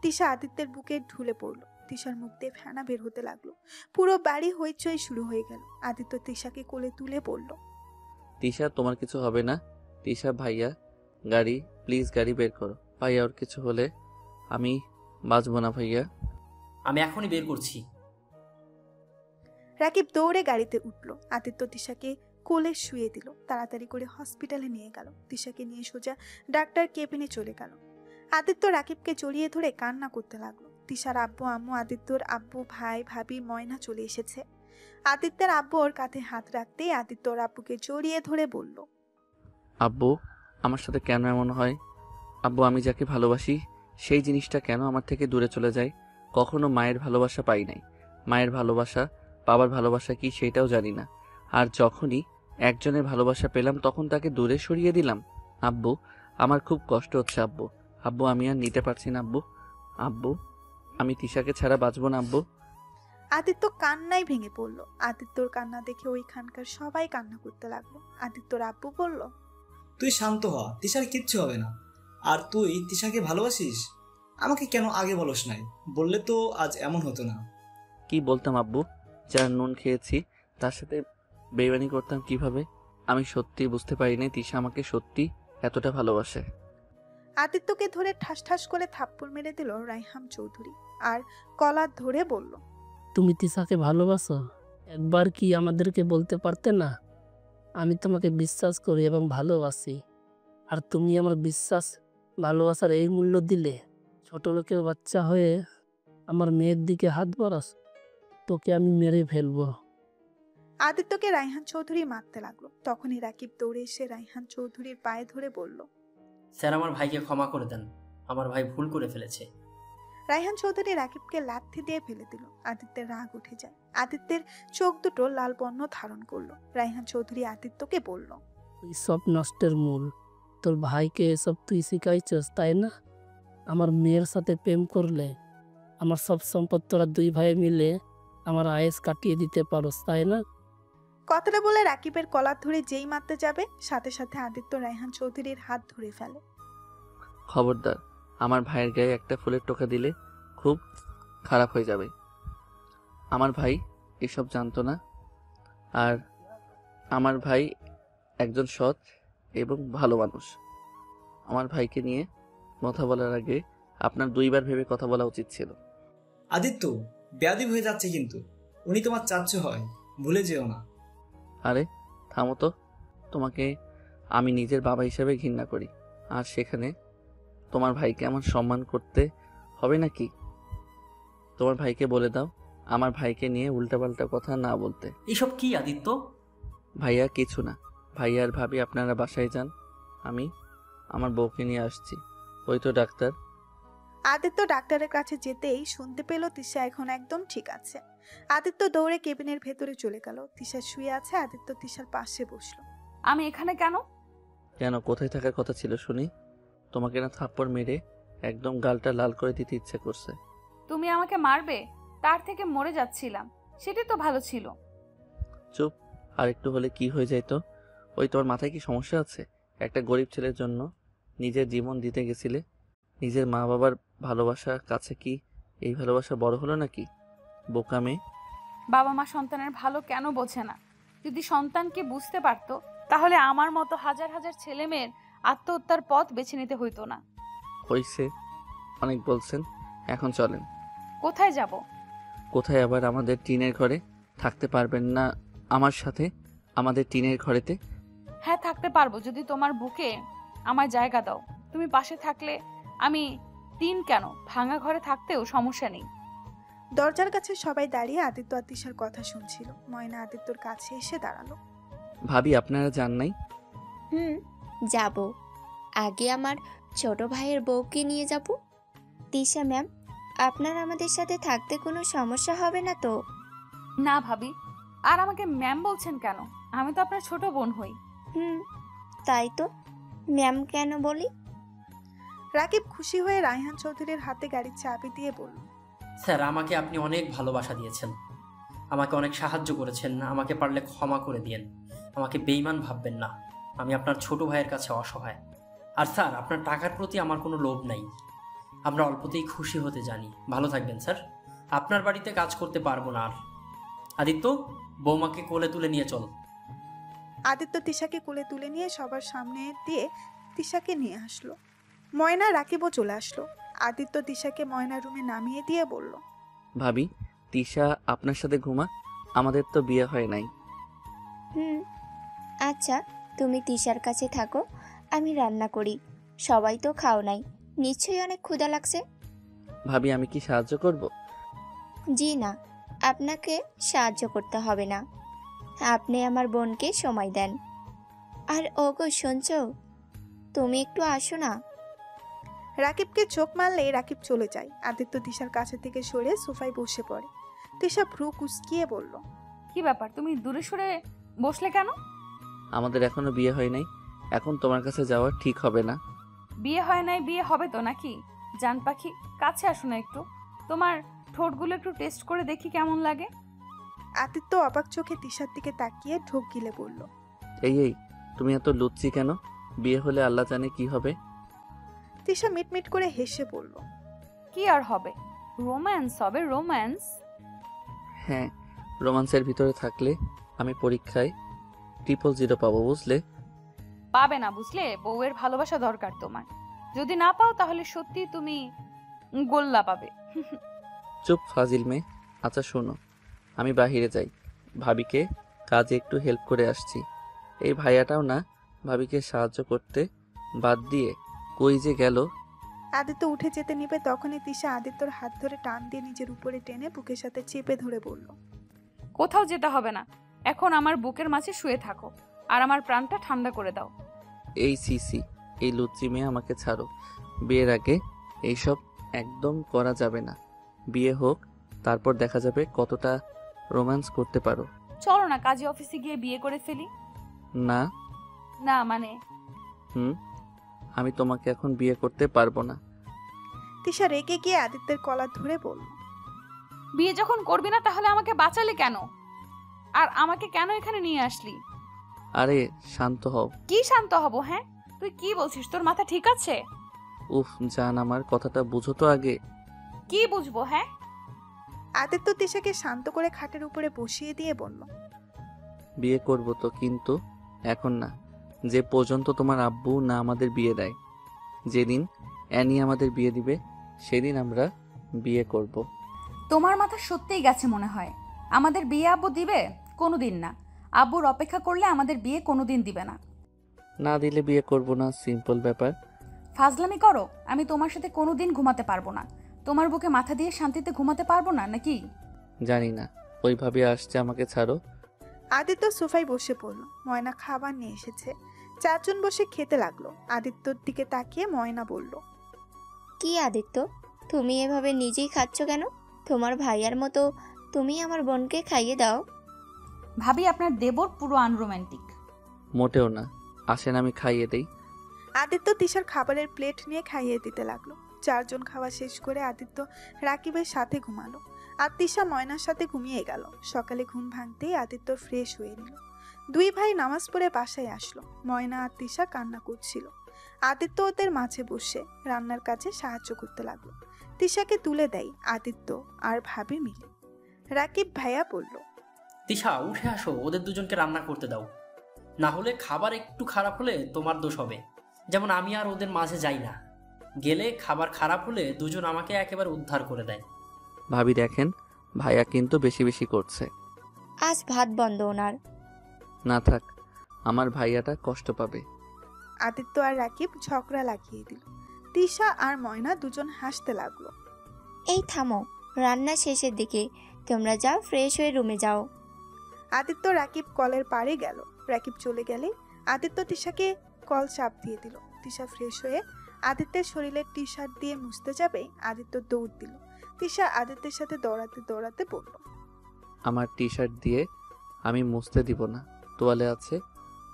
তিশা আদিত্যের বুকে ঢুলে পড়ল। তিশার মুখ দিয়ে ফেনা বের হতে লাগলো। পুরো বাড়ি হইচই শুরু হয়ে গেল। আদিত্য তিশাকে কোলে তুলে পড়ল, তিশা তোমার কিছু হবে না। তিশা ভাইয়া, গাড়ি প্লিজ, গাড়ি বের করো। ভাইয়া ওর কিছু হলে আমি বাঁচবো না ভাইয়া। আমি এখনই বের করছি। রাকিব দৌড়ে গাড়িতে উঠল। আদিত্য তিশাকে কোলে শুয়ে দিল। তাড়াতাড়ি করে হসপিটালে নিয়ে গেল। তিশাকে নিয়ে সোজা ডাক্তার কেবিনে চলে গেল। আদিত্য রাকিবকে জড়িয়ে ধরে কান্না করতে লাগলো। তিশার আব্বু আম্মু, আদিত্যর আব্বু, ভাই ভাবি, ময়না চলে এসেছে। আদিত্যের আব্বু ওর কাঁধে হাত রাখতেই আদিত্য ওর আব্বুকে জড়িয়ে ধরে বলল, আব্বু আমার সাথে কেন এমন হয়? আব্বু আমি যাকে ভালোবাসি সেই জিনিসটা কেন আমার থেকে দূরে চলে যায়? কখনো মায়ের ভালোবাসা পাই নাই। মায়ের ভালোবাসা, বাবার ভালোবাসা কি সেটাও জানি না। আর যখনই একজনের ভালোবাসা পেলাম তখন তাকে দূরে সরিয়ে দিলাম। আব্বু আমার খুব কষ্ট হচ্ছে আব্বু। আব্বু আমি আর নিতে পারছি না আব্বু। আব্বু আমি তিশাকে ছাড়া বাঁচবো না আব্বু। আদিত্য কান্নায় ভেঙে পড়ল। আদিত্যর কান্না দেখে ওইখানকার সবাই কান্না করতে লাগলো। আদিত্যর আব্বু বলল, তুই শান্ত হ, তিশার কিচ্ছু হবে না। আর তুই তিশাকে ভালোবাসিস? আমাকে কেন আগে বলস নাই? বললে তো আজ এমন হতো না। কি বলতাম আব্বু? যার নুন খেয়েছি তার সাথে বেইমানি করতাম কিভাবে? আমি সত্যি বুঝতে পারিনি তিশা আমাকে সত্যি এতটা ভালোবাসে। আদিত্যকে ধরে ঠাস ঠাস করে থাপ্পড় মেরে দিল রাইহাম চৌধুরী আর কলার ধরে বলল, তুমি তিশাকে ভালোবাসো? একবার কি আমাদেরকে বলতে পারতে না? আমি তোমাকে বিশ্বাস করি এবং ভালোবাসি, আর তুমি আমার বিশ্বাস ভালোবাসার এই মূল্য দিলে? ছোট লোকের বাচ্চা হয়ে আমার মেয়ের দিকে হাত বাড়াস? তোকে আমি মেরে ফেলবো। আদিত্যকে রাইহান চৌধুরী মারতে লাগলো। তখনই রাকিব দৌড়ে এসে রাইহান চৌধুরীর পায়ে ধরে বলল, স্যার আমার ভাইকে ক্ষমা করে দেন, আমার ভাই ভুল করে ফেলেছে। রাইহান চৌধুরী রাকিবকে লাথি দিয়ে ফেলে দিল। আদিত্যের রাগ উঠে যায়। আদিত্যের চোখ দুটো লাল বর্ণ ধারণ করলো। রাইহান চৌধুরী আদিত্যকে বলল, তুই সব নষ্টের মূল। তোর ভাইকে এসব তুই শিখাইছস, তাই না? আমার মেয়ের সাথে প্রেম করলে আমার সব সম্পদ তোরা দুই ভাই মিলে আমার আয়েস কাটিয়ে দিতে পারোস, তাই না? কথাটা বলে রাকিবের কলার ধরে যেই মারতে যাবে, সাথে সাথে আদিত্য রাইহান চৌধুরীর হাত ধরে ফেলে। খবরদার, আমার ভাইয়ের গায়ে একটা ফুলের টোকা দিলে খুব খারাপ হয়ে যাবে। আমার ভাই এসব জানতো না। আর আমার ভাই একজন সৎ এবং ভালো মানুষ। আমার ভাইকে নিয়ে কথা বলার আগে আপনার দুইবার ভেবে কথা বলা উচিত ছিল। আদিত্য, বেয়াদব হয়ে যাচ্ছে কিন্তু। উনি তোমার চাচ্চু হয়, ভুলে যেও না। আরে থামো তো, তোমাকে আমি নিজের বাবা হিসেবে ঘৃণা করি, আর সেখানে তোমার ভাইকে আমার সম্মান করতে হবে নাকি? তোমার ভাইকে বলে দাও আমার ভাইকে নিয়ে উল্টাপাল্টা কথা না বলতে। এসব কি আদিত্য? ভাইয়া কিছু না। ভাইয়া আর ভাবি আপনারা বাসায় যান, আমি আমার বউকে নিয়ে আসছি। ওই তো ডাক্তার। আদিত্য ডাক্তারের কাছে যেতেই শুনতে পেল তিশা এখন একদম ঠিক আছে। আদিত্য দৌড়ে কেবিনের ভেতরে চলে গেল। তিশা শুয়ে আছে। আদিত্য তিশার পাশে বসলো। আমি এখানে কেন? কেন, কোথায় থাকার কথা ছিল শুনি? তোমাকে না থাপ্পড় মেরে একদম গালটা লাল করে দিতে ইচ্ছে করছে। তুমি আমাকে মারবে? তার থেকে মরে যাচ্ছিলাম, সেটাই তো ভালো ছিল। চুপ, আর একটু হলে কি হয়ে যেত? ওই তোমার মাথায় কি সমস্যা আছে? একটা গরিব ছেলের জন্য নিজের জীবন দিতে গেছিলে। নিজের মা বাবার ভালোবাসা কাছে কি এই ভালোবাসা বড় হলো নাকি? বোকা মেয়ে। বাবা মা সন্তানের ভালো কেন বোঝে না? যদি সন্তানকে বুঝতে পারতো তাহলে আমার মতো হাজার হাজার ছেলে মেয়ের আত্মহত্যার পথ বেছে নিতে হইতো না। হইছে, অনেক বলছেন, এখন চলেন। কোথায় যাব? কোথায় আবার? আমাদের টিনের ঘরে। থাকতে পারবেন না আমার সাথে আমাদের টিনের ঘরেতে? হ্যাঁ থাকতে পারবো, যদি তোমার বুকে আমার জায়গা দাও। তুমি পাশে থাকলে আমি টিন কেন, ভাঙা ঘরে থাকতেও সমস্যা নেই। দরজার কাছে সবাই দাঁড়িয়ে আদিত্য আর তিশার কথা শুনছিল। ময়না আদিত্যর কাছে এসে দাঁড়ালো। ভাবি আপনারা যান নাই? যাব। আগে আমার ছোট ভাইয়ের বউকে নিয়ে যাব। তিশা ম্যাম, আপনার আমাদের সাথে থাকতে কোনো সমস্যা হবে না তো? না ভাবি, আর আমাকে ম্যাম বলছেন কেন? আমি তো আপনার ছোট বোন হই। তাই তো, ম্যাম কেন বলি? রাকিব খুশি হয়ে রায়হান চৌধুরীর হাতে গাড়ির চাবি দিয়ে বলল, স্যার আমাকে আপনি অনেক ভালোবাসা দিয়েছেন, আমাকে অনেক সাহায্য করেছেন। আমাকে পারলে ক্ষমা করে দিয়েন, আমাকে বেইমান ভাববেন না। আমি আপনার ছোট ভাইয়ের কাছে অসহায়। আর স্যার আপনার টাকার প্রতি আমার কোনো লোভ নাই। আমরা অল্পতেই খুশি হতে জানি। ভালো থাকবেন স্যার। আপনার বাড়িতে কাজ করতে পারবো না আর। আদিত্য, বৌমাকে কোলে তুলে নিয়ে চল। আদিত্য তিশাকে কোলে তুলে নিয়ে সবার সামনে দিয়ে তিশাকে নিয়ে আসলো। ময়না রাকিবও চলে আসলো। আদিত্য তিশাকে ময়না রুমে নামিয়ে দিয়ে বলল, ভাবি, তিশা আপনার সাথে ঘুমা, আমাদের তো বিয়ে হয় নাই। আচ্ছা, তুমি তিশার কাছে থাকো, আমি রান্না করি। সবাই তো খাও নাই, নিশ্চয়ই অনেক ক্ষুধা লাগছে। ভাবি আমি কি সাহায্য করব? জি না, আপনাকে সাহায্য করতে হবে না। আপনি আমার বোনকে সময় দেন। আর ওগো শুনছো, তুমি একটু আসো না। রাকিবকে চোখ মারলে রাকিব চলে যায়। আদিত্য তিশার কাছে থেকে সরে সোফায় বসে পড়ে। তিশা ভ্রু কুঁচকিয়ে বলল, কি ব্যাপার, তুমি দূরে সরে বসলে কেন? আমাদের এখনো বিয়ে হয় নাই, এখন তোমার কাছে যাওয়া ঠিক হবে না। বিয়ে হয় নাই, বিয়ে হবে তো নাকি? জান পাখি, কাছে আসো না একটু। তোমার ঠোঁটগুলো একটু টেস্ট করে দেখি কেমন লাগে। আদিত্য অবাক চোখে তিশার দিকে তাকিয়ে ঢোক গিলে বলল, এই তুমি এত লুচ্ছি কেন? বিয়ে হলে আল্লাহ জানে কি হবে। তিশা মিটমিট করে হেসে বলল, কি আর হবে, রোম্যান্স হবে, রোম্যান্স। হ্যাঁ, রোমান্সের ভিতরে থাকলে আমি পরীক্ষায় 000 পাবো, বুঝলে? পাবে না, বুঝলে? বউয়ের ভালোবাসা দরকার তোমার। যদি না পাও তাহলে সত্যি তুমি গোল্লা পাবে। চুপ ফাজিল মেয়ে। আচ্ছা শোনো, আমি বাহিরে যাই, ভাবিকে কাজে একটু হেল্প করে আসছি। এই ভাইয়াটাও না ভাবিকে সাহায্য করতে বাদ দিয়ে কই যে গেল। আদিত্য উঠে যেতে নিবে তখনই তিশা আদিত্যর হাত ধরে টান দিয়ে নিজের উপরে টেনে বুকের সাথে চেপে ধরে বলল, কোথাও যেতে হবে না, এখন আমার বুকের মাঝে শুয়ে থাকো আর আমার প্রাণটা ঠান্ডা করে দাও। এই সিসি, এই লুচ্চি মেয়ে, আমাকে ছাড়ো। বিয়ের আগে এইসব একদম করা যাবে না। বিয়ে হোক, তারপর দেখা যাবে কতটা রোম্যান্স করতে পারো। চলো না কাজী অফিসে গিয়ে বিয়ে করে ফেলি। না। না মানে? আমি তোমাকে এখন বিয়ে করতে পারবো না। তিশা রেগে গিয়ে আদিত্যের কলার ধরে বলল, বিয়ে যখন করবি না তাহলে আমাকে বাঁচালে কেন? আর আমাকে কেন এখানে নিয়ে আসলি? আরে শান্ত হও। কি শান্ত হব? হ্যাঁ, তুই কি বলছিস? তোর মাথা ঠিক আছে? উফ জান, আমার কথাটা বুঝো তো আগে। কি বুঝবো? হ্যাঁ, আদিত্য তিশাকে শান্ত করে খাটের উপরে বসিয়ে দিয়ে বলল, বিয়ে করব তো, কিন্তু এখন না। যে পর্যন্ত তোমার আব্বু না আমাদের বিয়ে দেয়, যেদিন অ্যানি আমাদের বিয়ে দিবে সেদিন আমরা বিয়ে করব। তোমার মাথা সত্যিই গেছে মনে হয়। আমাদের বিয়ে আব্বু দিবে? কোনোদিন না। আব্বুর অপেক্ষা করলে আমাদের বিয়ে কোনোদিন দিবে না। না দিলে বিয়ে করব না, সিম্পল ব্যাপার। ফাজলামি করো। আমি তোমার সাথে কোনোদিন ঘুমাতে পারবো না। তোমার বুকে মাথা দিয়ে শান্তিতে ঘুমাতে পারবো না নাকি? জানি না, ওইভাবে আসছে, আমাকে ছাড়ো। আদিত্য সোফায় বসে পড়ল। ময়না খাবার নিয়ে এসেছে। চারজন বসে খেতে লাগলো। আদিত্যর দিকে তাকিয়ে ময়না বলল, কি আদিত্য, তুমি এভাবে নিজেই খাচ্ছ কেন? তোমার ভাইয়ার মতো তুমি আমার বোনকে খাইয়ে দাও। ভাবি আপনার দেবর পুরো আনরোম্যান্টিক। মোটেও না, আসেন আমি খাইয়ে দেই। আদিত্য তিশার খাবারের প্লেট নিয়ে খাইয়ে দিতে লাগলো। চারজন খাওয়া শেষ করে আদিত্য রাকিবের সাথে ঘুমালো আর তিশা ময়নার সাথে ঘুমিয়ে গেল। সকালে ঘুম ভাঙতেই আদিত্য ফ্রেশ হয়ে নিল। দুই ভাই নামাজ পড়ে বাসায় আসলো। ময়না আর তিশা কান্না করছিল। আদিত্য ওদের মাঝে বসে রান্নার কাজে সাহায্য করতে লাগলো। তিশাকে তুলে দেয় আদিত্য আর ভাবি মিলে। রাকিব ভাইয়া বলল, তিশা উঠে আসো, ওদের দুজনকে রান্না করতে দাও। না হলে খাবার একটু খারাপ হলে তোমার দোষ হবে। যেমন আমি আর ওদের মাঝে যাই না, গেলে খাবার খারাপ হলে দুজন আমাকে একেবারে উদ্ধার করে দেয়। ভাবি দেখেন, ভাইয়া কিন্তু বেশি বেশি করছে। আজ ভাত বন্ধ ওনার। না থাক, আমার ভাইয়াটা কষ্ট পাবে। আদিত্য আর রাকিব ঝগড়া লাগিয়ে দিল। তিশা আর ময়না দুজন হাসতে লাগলো। এই থামো, রান্না শেষের দিকে। তোমরা যাও, ফ্রেশ হয়ে রুমে যাও। আদিত্য রাকিব কলের পাড়ে গেল। রাকিব চলে গেলে আদিত্য তিশাকে কল চাপ দিয়ে দিল। তিশা ফ্রেশ হয়ে আদিত্যের শরীরের টি শার্ট দিয়ে মুছতে যাবে, আদিত্য দৌড় দিল। তিশা আদিত্যের সাথে দৌড়াতে দৌড়াতে বলল, আমার টি শার্ট দিয়ে আমি মুছতে দিব না, তোয়ালে আছে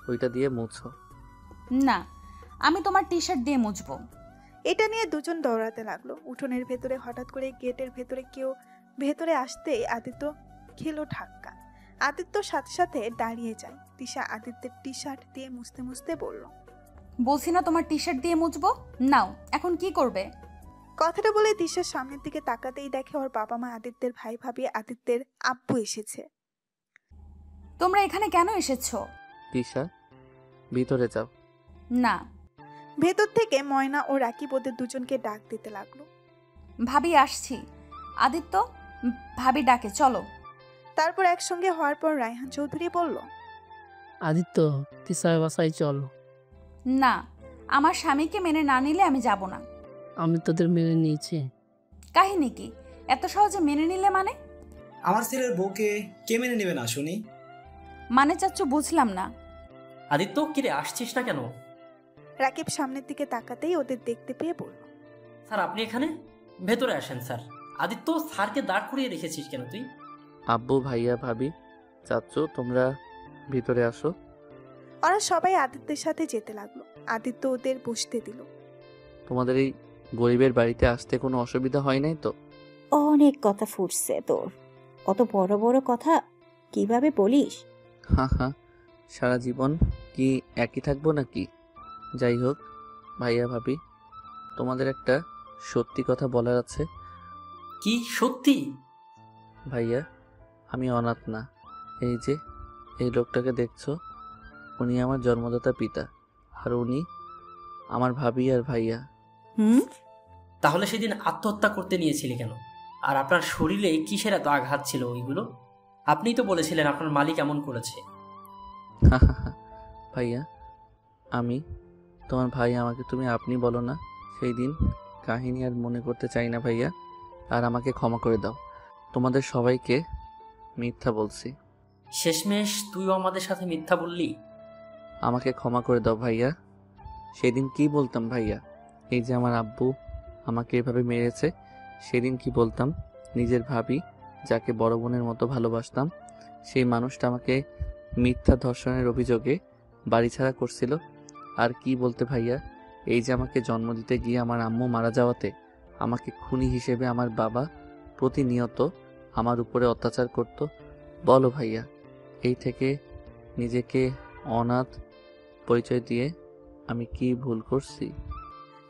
ওইটা দিয়ে মুছো। না, আমি তোমার টি শার্ট দিয়ে মুছবো। এটা নিয়ে দুজন দৌড়াতে লাগলো। উঠোনের ভেতরে হঠাৎ করে গেটের ভেতরে কেউ ভেতরে আসতেই আদিত্য খেলো ধাক্কা। আদিত্য সাথে সাথে দাঁড়িয়ে যায়। তিশা আদিত্যের টি শার্ট দিয়ে মুছতে মুছতে বলল, বলছি না তোমার টি শার্ট দিয়ে মুছবো? নাও, এখন কি করবে? কথাটা বলে তিশার সামনের দিকে তাকাতেই দেখে ওর বাবা মা, আদিত্যের ভাই ভাবি, আদিত্যের আব্বু এসেছে। তোমরা এখানে কেন এসেছো? তিশা ভিতরে যাও। না। ভেতর থেকে ময়না ও রাকিব ওদের দুজনকে ডাক দিতে লাগলো। ভাবি আসছি। আদিত্য, ভাবি ডাকে, চলো। তারপর একসঙ্গে হওয়ার পর রায়হান চৌধুরী বলল, আদিত্য, তিশার বাসায় চল। না, আমার স্বামীকে মেনে না নিলে আমি যাব না। আমি তোদের মেনে নিয়েছি। কাহিনী কি? এত সহজে মেনে নিলে মানে? আমার ছেলের বউকে কে মেনে নেবে না শুনি? মানে চাচ্চু, বুঝলাম না। আদিত্য, কিরে আসছিস না কেন? রাকিব সামনের দিকে তাকাতেই ওদের দেখতে পেয়ে বলল, স্যার আপনি এখানে? ভেতরে আসেন স্যার। আদিত্য, স্যারকে দাঁড় করিয়ে রেখেছিস কেন তুই? আব্বু, ভাইয়া, ভাবি, চাচ্চু, তোমরা ভিতরে আসো। ওরা সবাই আদিত্যের সাথে যেতে লাগলো। আদিত্য ওদের বসতে দিল। তোমাদের এই গরিবের বাড়িতে আসতে কোনো অসুবিধা হয় নাই তো? অনেক কথা ফুটছে তোর। অত বড় বড় কথা কিভাবে বলিস? হ্যাঁ হ্যাঁ, সারা জীবন কি একই থাকবো নাকি? যাই হোক ভাইয়া ভাবি, তোমাদের একটা সত্যি কথা বলার আছে। কি সত্যি? ভাইয়া, আমি অনাথ না। এই যে এই লোকটাকে দেখছো, উনি আমার জন্মদাতা পিতা, আর উনি আমার ভাবি আর ভাইয়া। হুম? তাহলে সেদিন আত্মহত্যা করতে নিয়েছিলি কেন? আর আপনার শরীরে কিসের এত আঘাত ছিল ওইগুলো? আপনিই তো বলেছিলেন আপনার মালিক এমন করেছে। ভাইয়া, আমি তোমার ভাই, আমাকে তুমি আপনি বলো না। সেই দিন কাহিনী আর মনে করতে চাই না ভাইয়া, আর আমাকে ক্ষমা করে দাও। তোমাদের সবাইকে মিথ্যা বলছি। শেষমেশ তুইও আমাদের সাথে মিথ্যা বললি। আমাকে ক্ষমা করে দাও ভাইয়া। সেদিন কি বলতাম ভাইয়া? এই যে আমার আব্বু আমাকে এভাবে মেরেছে, সেদিন কি বলতাম? নিজের ভাবি, যাকে বড় বোনের মতো ভালোবাসতাম, সেই মানুষটা আমাকে মিথ্যা ধর্ষণের অভিযোগে বাড়ি ছাড়া করছিল। আর কি বলতে ভাইয়া, এই যে আমাকে জন্ম দিতে গিয়ে আমার আম্মু মারা যাওয়াতে আমাকে খুনি হিসেবে আমার বাবা প্রতিনিয়ত আমার উপরে অত্যাচার করত। বলো ভাইয়া, এই থেকে নিজেকে অনাথ পরিচয় দিয়ে আমি কি ভুল করছি?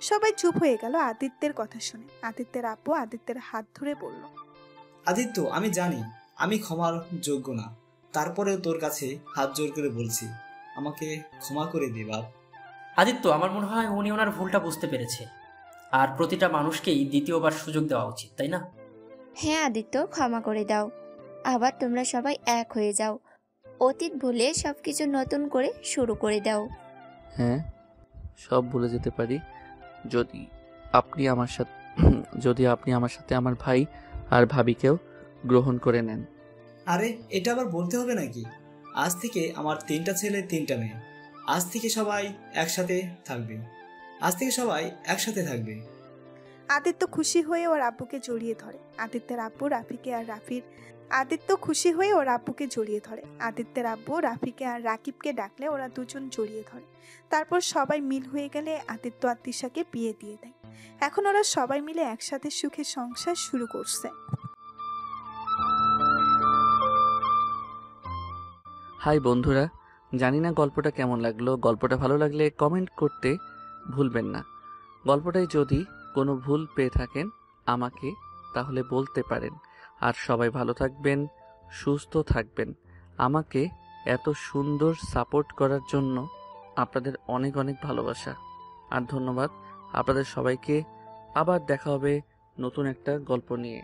সবাই চুপ হয়ে গেল আদিত্যের কথা শুনে। আদিত্যের আব্বু আদিত্যের হাত ধরে বলল, আদিত্য, আমি জানি আমি ক্ষমার যোগ্য না, তারপরেও তোর কাছে হাত জোর করে বলছি, আমাকে ক্ষমা করে দে বাপ। আদিত্য, আমার মনে হয় উনি ওনার ভুলটা বুঝতে পেরেছে। আর প্রতিটা মানুষকেই দ্বিতীয়বার সুযোগ দেওয়া উচিত, তাই না? হ্যাঁ আদিত্য, ক্ষমা করে দাও। আবার তোমরা সবাই এক হয়ে যাও। অতীত ভুলে সবকিছু নতুন করে শুরু করে দাও। হ্যাঁ, সব ভুলে যেতে পারি যদি আপনি আমার সাথে আমার ভাই আর ভাবিকেও গ্রহণ করে নেন। আরে, এটা আবার বলতে হবে নাকি? আজ থেকে আমার 3টা ছেলে 3টা মেয়ে। আজ থেকে সবাই একসাথে থাকবে। আদিত্য খুশি হয়ে ওর আব্বুকে জড়িয়ে ধরে। আদিত্যের আব্বু রাফিকে আর রাকিবকে ডাকলে ওরা দুজন জড়িয়ে ধরে। তারপর সবাই মিল হয়ে গেলে আদিত্য আর তিশাকে বিয়ে দিয়ে দেয়। এখন ওরা সবাই মিলে একসাথে সুখে সংসার শুরু করছে। হাই বন্ধুরা, জানি না গল্পটা কেমন লাগলো। গল্পটা ভালো লাগলে কমেন্ট করতে ভুলবেন না। গল্পটায় যদি কোনো ভুল পেয়ে থাকেন আমাকে তাহলে বলতে পারেন। আর সবাই ভালো থাকবেন, সুস্থ থাকবেন। আমাকে এত সুন্দর সাপোর্ট করার জন্য আপনাদের অনেক অনেক ভালোবাসা আর ধন্যবাদ। আপনাদের সবাইকে আবার দেখা হবে নতুন একটা গল্প নিয়ে।